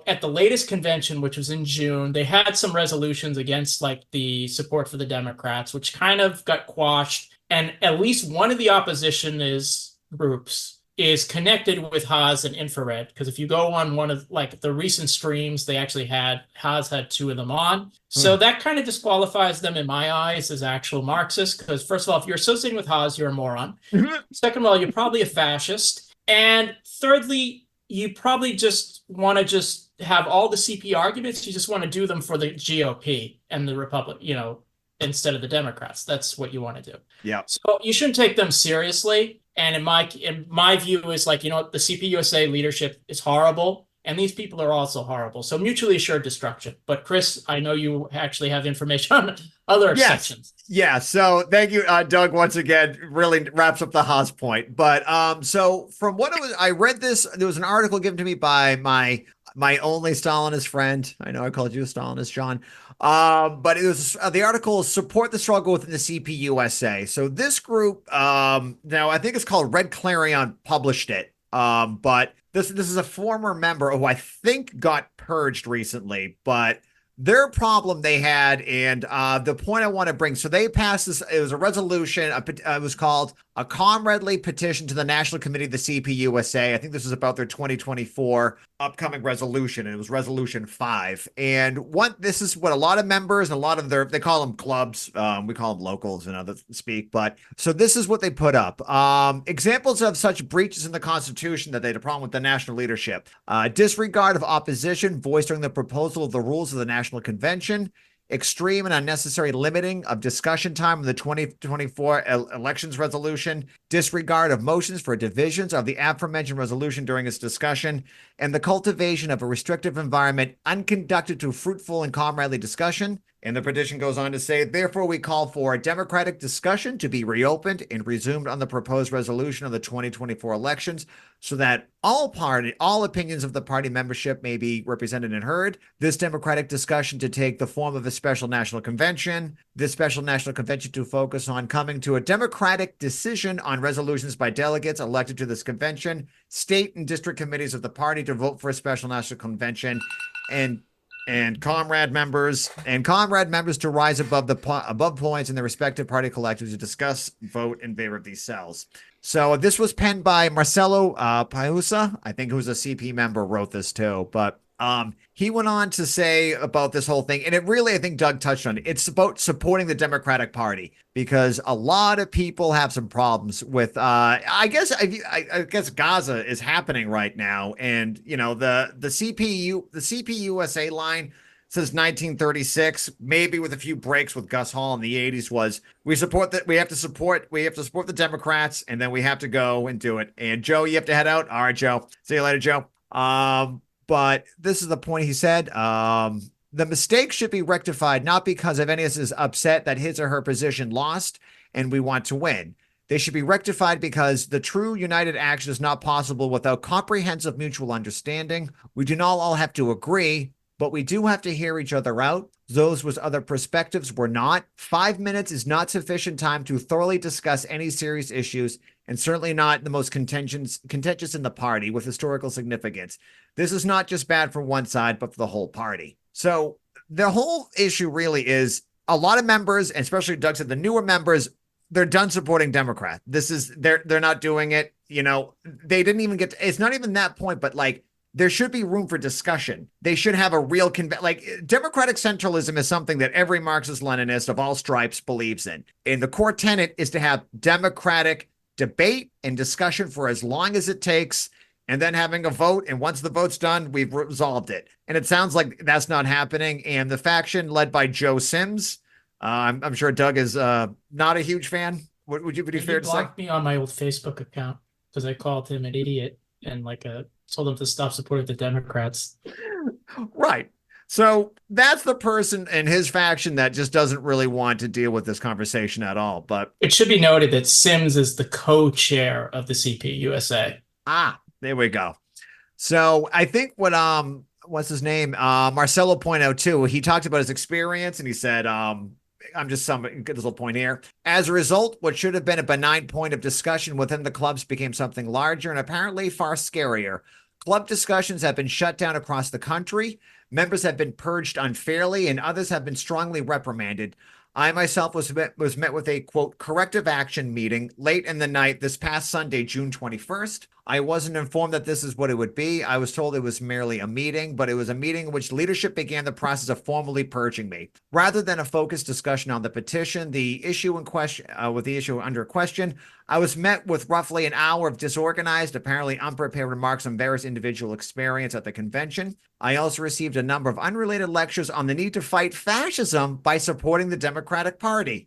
at the latest convention, which was in June, they had some resolutions against like the support for the Democrats, which kind of got quashed. And at least one of the opposition groups is connected with Haas and Infrared, because if you go on one of like the recent streams, they actually Haas had 2 of them on. So that kind of disqualifies them in my eyes as actual Marxists, because first of all, if you're associating with Haas, you're a moron. Second of all, you're probably a fascist. And thirdly, you probably just want to have all the CP arguments. You just want to do them for the GOP and the Republic, instead of the Democrats. That's what you want to do. Yeah. So you shouldn't take them seriously. And in my view is like, the CPUSA leadership is horrible, and these people are also horrible. So mutually assured destruction. But Chris, I know you actually have information on other sections. Yeah. So thank you, Doug, once again. Really wraps up the Haas point. But so from what I read this, there was an article given to me by my only Stalinist friend. I know I called you a Stalinist, John. But it was the article Support the Struggle Within the CPUSA. So this group, now I think it's called Red Clarion, published it. But this is a former member who I think got purged recently, but their problem they had, and the point I want to bring, so they passed this, it was a resolution, it was called a comradely petition to the National Committee of the CPUSA. I think this was about their 2024 upcoming resolution. It was resolution 5. And this is what a lot of members and a lot of they call them clubs. We call them locals and others speak. But so this is what they put up. Examples of such breaches in the Constitution that they had a problem with the national leadership. Disregard of opposition voiced during the proposal of the rules of the National Convention. Extreme and unnecessary limiting of discussion time on the 2024 elections resolution, disregard of motions for divisions of the aforementioned resolution during its discussion, and the cultivation of a restrictive environment unconducted to fruitful and comradely discussion. And the petition goes on to say, therefore, we call for a democratic discussion to be reopened and resumed on the proposed resolution of the 2024 elections so that all opinions of the party membership may be represented and heard. This democratic discussion to take the form of a special national convention. This special national convention to focus on coming to a democratic decision on resolutions by delegates elected to this convention, state and district committees of the party to vote for a special national convention, and comrade members to rise above points in their respective party collectives to discuss, vote in favor of these cells. So this was penned by Marcelo Pausa, I think, who's a CP member, wrote this too. But he went on to say about this whole thing, and it really, I think Doug touched on it. It's about supporting the Democratic Party, because a lot of people have some problems with, I guess Gaza is happening right now. And, the CPUSA line since 1936, maybe with a few breaks with Gus Hall in the 80s, was we have to support the Democrats, and then we have to go and do it. And Joe, you have to head out. All right, Joe. See you later, Joe. But this is the point he said. The mistake should be rectified, not because of any of us is upset that his or her position lost and we want to win. They should be rectified because the true united action is not possible without comprehensive mutual understanding. We do not all have to agree, but we do have to hear each other out. Those with other perspectives were not. 5 minutes is not sufficient time to thoroughly discuss any serious issues, and certainly not the most contentious in the party with historical significance. This is not just bad for one side, but for the whole party. So the whole issue really is a lot of members, and especially Doug said, the newer members, they're done supporting Democrat. They're not doing it. They didn't even get to, it's not even that point, but like, there should be room for discussion. They should have a real democratic centralism is something that every Marxist-Leninist of all stripes believes in. And the core tenet is to have democratic debate and discussion for as long as it takes, and then having a vote. And once the vote's done, we've resolved it. And it sounds like that's not happening. And the faction led by Joe Sims, I'm sure Doug is not a huge fan. Would you be fair to say? He blocked me on my old Facebook account because I called him an idiot and told him to stop supporting the Democrats. Right. So that's the person in his faction that just doesn't really want to deal with this conversation at all. But it should be noted that Sims is the co-chair of the CP USA. There we go. So I think what's his name? Marcelo pointed out too, he talked about his experience and he said, I'm just summarizing this little point here. As a result, what should have been a benign point of discussion within the clubs became something larger and apparently far scarier. Club discussions have been shut down across the country. Members have been purged unfairly and others have been strongly reprimanded. I myself was met with a, quote, corrective action meeting late in the night this past Sunday, June 21st. I wasn't informed that this is what it would be. I was told it was merely a meeting, but it was a meeting in which leadership began the process of formally purging me. Rather than a focused discussion on the petition, the issue in question, with the issue under question, I was met with roughly an hour of disorganized, apparently unprepared remarks on various individual experience at the convention. I also received a number of unrelated lectures on the need to fight fascism by supporting the Democratic Party.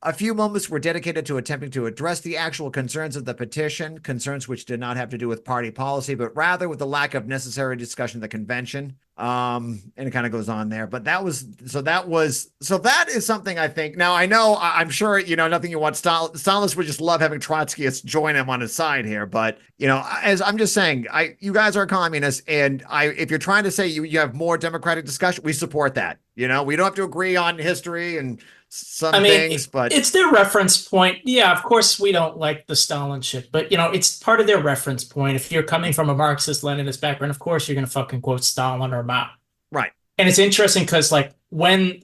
A few moments were dedicated to attempting to address the actual concerns of the petition, concerns which did not have to do with party policy, but rather with the lack of necessary discussion of the convention. And it kind of goes on there, but that is something I think. Now I know, I'm sure, nothing you want. Stalinists would just love having Trotskyists join him on his side here, but as I'm just saying, you guys are communists, and if you're trying to say you have more democratic discussion, we support that. We don't have to agree on history and things, but it's their reference point. Yeah, of course we don't like the Stalin shit, but it's part of their reference point. If you're coming from a Marxist-Leninist background, of course you're gonna fucking quote Stalin or Mao. Right. And it's interesting because when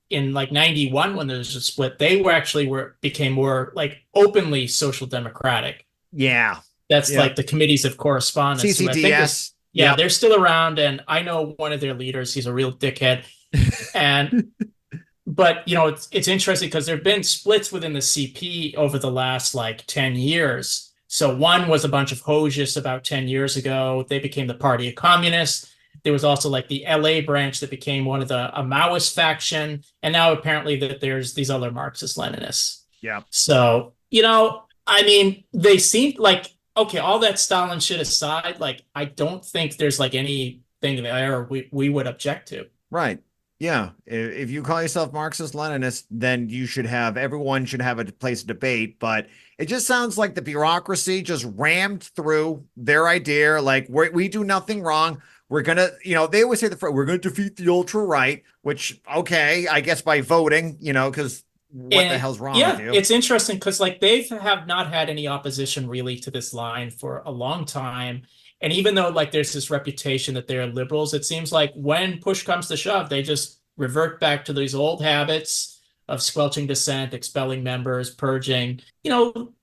in 91 when there was a split, they became more openly social democratic. Yeah. That's the committees of correspondence. CCDS. Yeah, they're still around, and I know one of their leaders. He's a real dickhead. But it's interesting because there have been splits within the CP over the last 10 years. So one was a bunch of Hojis about 10 years ago. They became the Party of Communists. There was also the LA branch that became one of a Maoist faction, and now apparently that there's these other Marxist-Leninists. Yeah. So they seem okay. All that Stalin shit aside, I don't think there's anything there we would object to. Right. Yeah, if you call yourself Marxist-Leninist, then everyone should have a place to debate. But it just sounds like the bureaucracy just rammed through their idea. We do nothing wrong. We're going to, they always say we're going to defeat the ultra-right, which, okay, I guess by voting, because the hell's wrong with you? It's interesting because they have not had any opposition really to this line for a long time. And even though there's this reputation that they're liberals, it seems like when push comes to shove, they just revert back to these old habits of squelching dissent, expelling members, purging,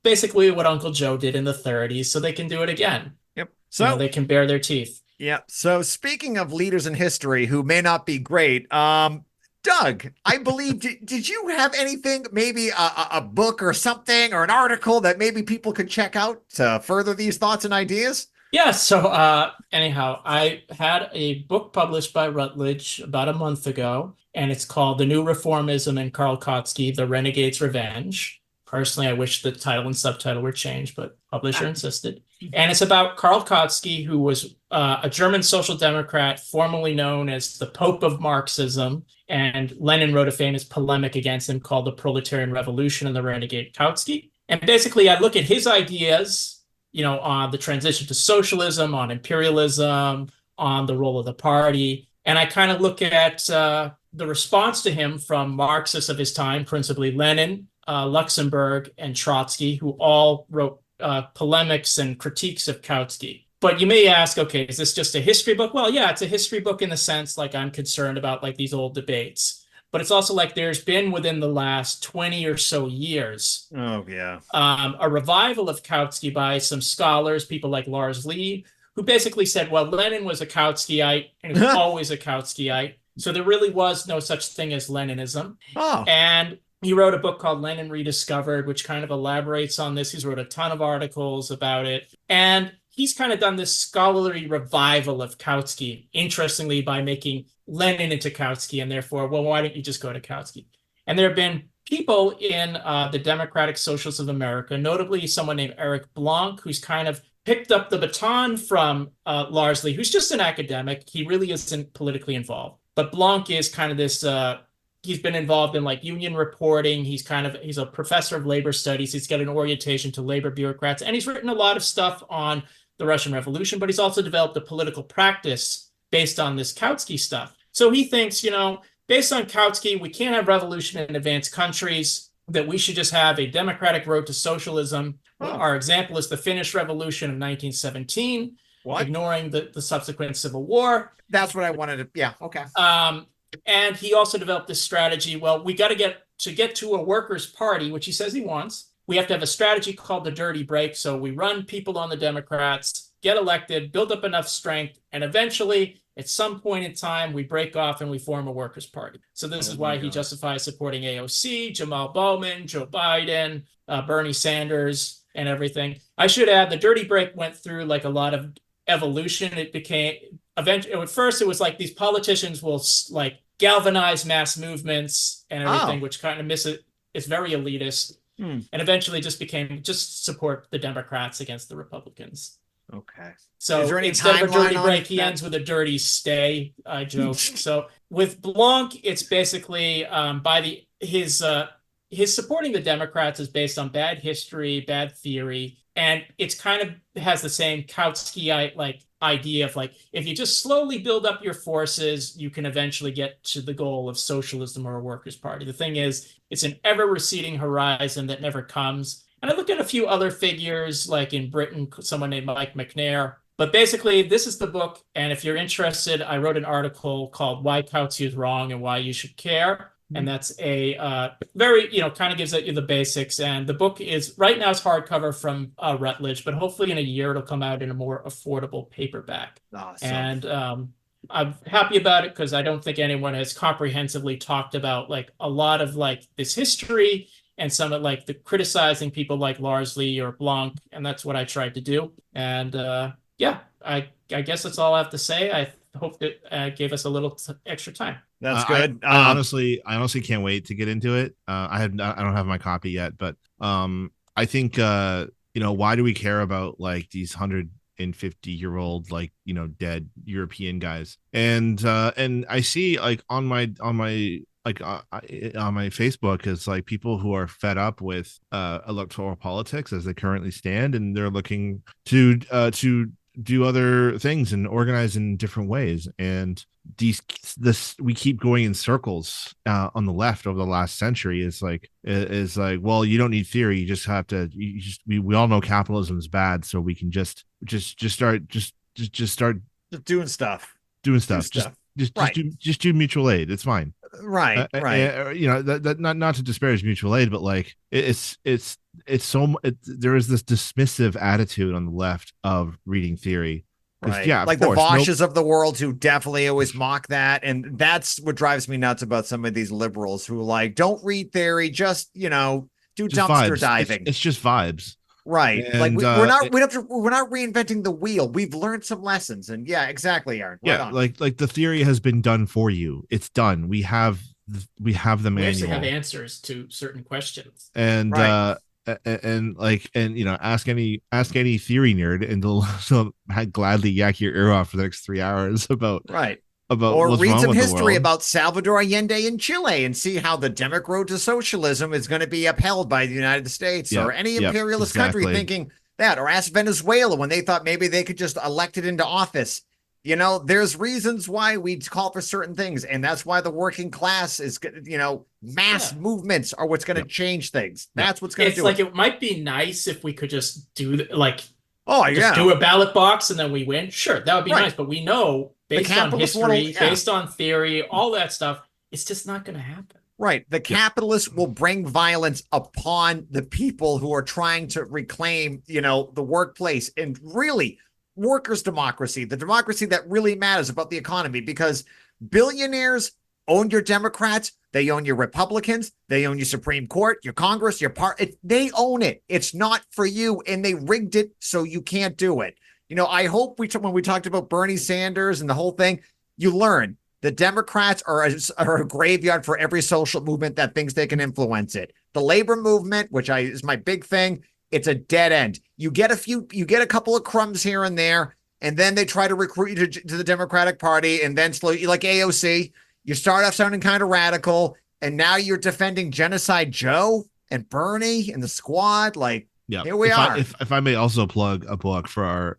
basically what Uncle Joe did in the 30s, so they can do it again. Yep. So they can bare their teeth. Yeah. So speaking of leaders in history who may not be great, Doug, I believe, did you have anything, maybe a book or something or an article that maybe people could check out to further these thoughts and ideas? Yeah, so anyhow, I had a book published by Routledge about a month ago, and it's called The New Reformism in Karl Kautsky, The Renegade's Revenge. Personally, I wish the title and subtitle were changed, but publisher insisted. And it's about Karl Kautsky, who was a German social democrat, formerly known as the Pope of Marxism. And Lenin wrote a famous polemic against him called The Proletarian Revolution and the Renegade Kautsky. And basically, I look at his ideas, on the transition to socialism, on imperialism, on the role of the party. And I kind of look at the response to him from Marxists of his time, principally Lenin, Luxemburg, and Trotsky, who all wrote polemics and critiques of Kautsky. But you may ask, okay, is this just a history book? Well, yeah, it's a history book in the sense like I'm concerned about like these old debates. But it's also like there's been within the last 20 or so years a revival of Kautsky by some scholars, people like Lars Lee, who basically said, well, Lenin was a Kautskyite and he was always a Kautskyite. So there really was no such thing as Leninism. And he wrote a book called Lenin Rediscovered, which kind of elaborates on this. He's wrote a ton of articles about it. And he's kind of done this scholarly revival of Kautsky, interestingly, by making Lenin into Kautsky, and therefore, well, why don't you just go to Kautsky? And there have been people in the Democratic Socialists of America, notably someone named Eric Blanc, who's kind of picked up the baton from Lars Lee, who's just an academic. He really isn't politically involved. But Blanc is kind of this... he's been involved in like union reporting. He's a professor of labor studies. He's got an orientation to labor bureaucrats, and he's written a lot of stuff on the Russian Revolution, but he's also developed a political practice based on this Kautsky stuff. So he thinks, based on Kautsky, we can't have revolution in advanced countries, that we should just have a democratic road to socialism. Our example is the Finnish Revolution of 1917, ignoring the subsequent civil war. That's what I wanted to, yeah, okay. And he also developed this strategy. Well, we got to get to a workers' party, which he says he wants. We have to have a strategy called the dirty break. So we run people on the Democrats, get elected, build up enough strength, and eventually, at some point in time, we break off and we form a workers' party. So this is why he justifies supporting AOC, Jamal Bowman, Joe Biden, Bernie Sanders, and everything. I should add, the dirty break went through like a lot of evolution. It became eventually, at first, it was like these politicians will like galvanize mass movements and everything, which kind of miss it. It's very elitist. And eventually just support the Democrats against the Republicans. Okay. So instead of a dirty break, he ends with a dirty stay, I joke. So with Blanc, it's basically his supporting the Democrats is based on bad history, bad theory, and it's kind of has the same Kautskyite like idea of like, if you just slowly build up your forces, you can eventually get to the goal of socialism or a workers' party. The thing is, it's an ever receding horizon that never comes. And I looked at a few other figures, like in Britain, someone named Mike McNair. But basically, this is the book. And if you're interested, I wrote an article called Why Kautsky is Wrong and Why You Should Care. And that's a very, kind of gives you the basics. And the book is, right now, it's hardcover from Routledge, but hopefully in a year, it'll come out in a more affordable paperback. Awesome. And I'm happy about it because I don't think anyone has comprehensively talked about like a lot of like this history and some of like the criticizing people like Lars Lee or Blanc. And that's what I tried to do. And I guess that's all I have to say. I hope that gave us a little extra time. That's good. I honestly can't wait to get into it. I don't have my copy yet, but I think why do we care about like these 150-year-old like dead European guys? And I see like on my Facebook is like people who are fed up with electoral politics as they currently stand, and they're looking to do other things and organize in different ways. And we keep going in circles on the left over the last century. Is like, well, you don't need theory. You just have to. We all know capitalism is bad, so we can just start doing stuff. Just do mutual aid. It's fine. Right. That not to disparage mutual aid, but like there is this dismissive attitude on the left of reading theory. Right. Yeah, like the Vosches of the world who definitely always mock that. And that's what drives me nuts about some of these liberals who like, don't read theory, just, do dumpster diving. It's just vibes. Right. And, like we're not reinventing the wheel. We've learned some lessons. And yeah, exactly, Aaron. Right on. Like the theory has been done for you. It's done. We have we have the We manual. actually have answers to certain questions. And ask any theory nerd, and they'll gladly yak your ear off for the next 3 hours about or what's read wrong some with the history world. about Salvador Allende in Chile and see how the Democratic road to socialism is going to be upheld by the United States or any imperialist country thinking that, or ask Venezuela when they thought maybe they could just elect it into office. There's reasons why we call for certain things, and that's why the working class is, mass movements are what's going to change things. That's what's going to do it. It might be nice if we could just do do a ballot box and then we win. Sure, that would be nice, but we know based on history, based on theory, all that stuff, it's just not going to happen. Right. The capitalists will bring violence upon the people who are trying to reclaim, the workplace and really workers' democracy, the democracy that really matters about the economy, because billionaires own your Democrats, they own your Republicans, they own your Supreme Court, your Congress, your party. They own it. It's not for you, and they rigged it so you can't do it. I hope when we talked about Bernie Sanders and the whole thing, you learn the Democrats are a graveyard for every social movement that thinks they can influence it. The labor movement, which is my big thing, it's a dead end. You get a couple of crumbs here and there, and then they try to recruit you to the Democratic Party, and then slowly, like AOC, you start off sounding kind of radical, and now you're defending Genocide Joe and Bernie and the squad. Here we are. If I may also plug a book for our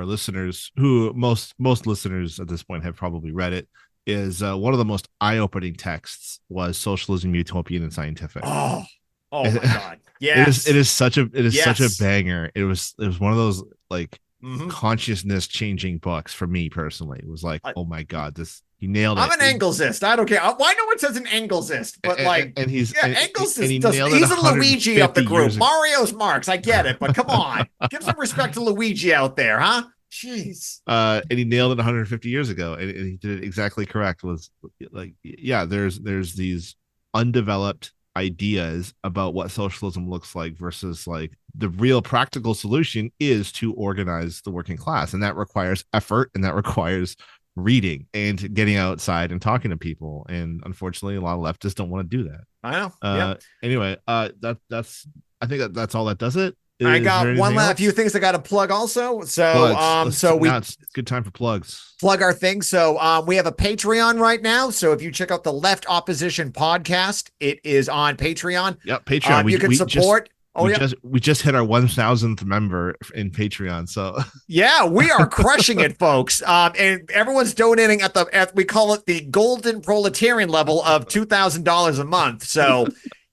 listeners, who most listeners at this point have probably read it, is one of the most eye-opening texts was Socialism, Utopian, and Scientific. Oh my God. Yes. It is such a banger. It was one of those consciousness changing books for me personally. It was oh my God, he nailed it. I'm an Anglesist. I don't care. Why no one says an Anglesist, but Anglesist he's a Luigi of the group. Mario's Marx. I get it, but come on, give some respect to Luigi out there, huh? Jeez. And he nailed it 150 years ago, and he did it exactly correct. There's these undeveloped ideas about what socialism looks like versus the real practical solution is to organize the working class, and that requires effort, and that requires reading and getting outside and talking to people, and unfortunately a lot of leftists don't want to do that. I know. Anyway, I think that's all that does it. I got one last few things I got to plug also. So it's good time for plugs. Plug our thing. So we have a Patreon right now. So if you check out the Left Opposition Podcast, it is on Patreon. Yep, Patreon. You can support. We just hit our 1,000th member in Patreon. So yeah, we are crushing it, folks. And everyone's donating at we call it the golden proletarian level of $2,000 a month. So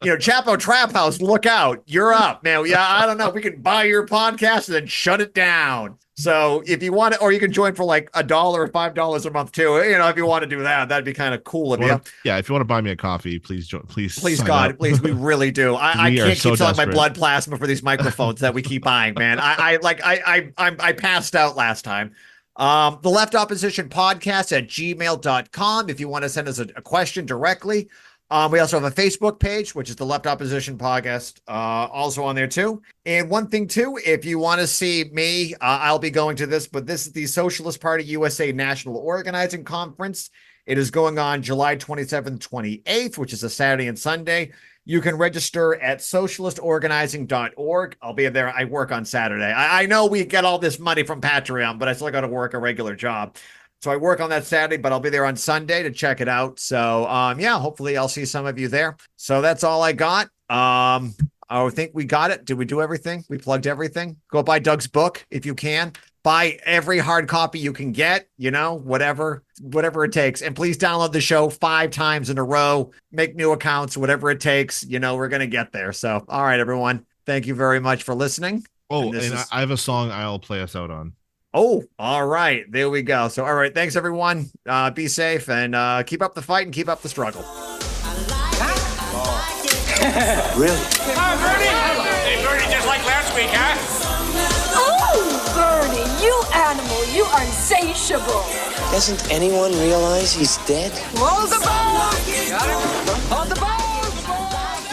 Chapo Trap House, look out. You're up, man. Yeah, I don't know. We can buy your podcast and then shut it down. So if you want it, or you can join for $1 or $5 a month too. If you want to do that, that'd be kind of cool of you. Yeah, if you want to buy me a coffee, please join. Please, God, please. We really do. I can't keep selling my blood plasma for these microphones that we keep buying, man. I passed out last time. The Left Opposition Podcast at gmail.com if you want to send us a question directly. We also have a Facebook page, which is the Left Opposition Podcast, also on there too. And one thing too, if you want to see me, I'll be going to this, but this is the Socialist Party USA National Organizing Conference. It is going on July 27th, 28th, which is a Saturday and Sunday. You can register at socialistorganizing.org. I'll be there. I work on Saturday. I know we get all this money from Patreon, but I still got to work a regular job. So I work on that Saturday, but I'll be there on Sunday to check it out. So, hopefully I'll see some of you there. So that's all I got. I think we got it. Did we do everything? We plugged everything. Go buy Doug's book if you can. Buy every hard copy you can get, whatever it takes. And please download the show 5 times in a row. Make new accounts, whatever it takes. We're going to get there. So, all right, everyone. Thank you very much for listening. Oh, and I have a song I'll play us out on. Oh, all right. There we go. So, all right. Thanks, everyone. Be safe and keep up the fight and keep up the struggle. Really? Hi, Bernie. Hey, Bernie, just like last week, huh? Oh, Bernie, you animal. You are insatiable. Doesn't anyone realize he's dead? Roll the ball. Got it? On the ball.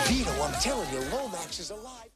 Vito, I'm telling you, Lomax is alive.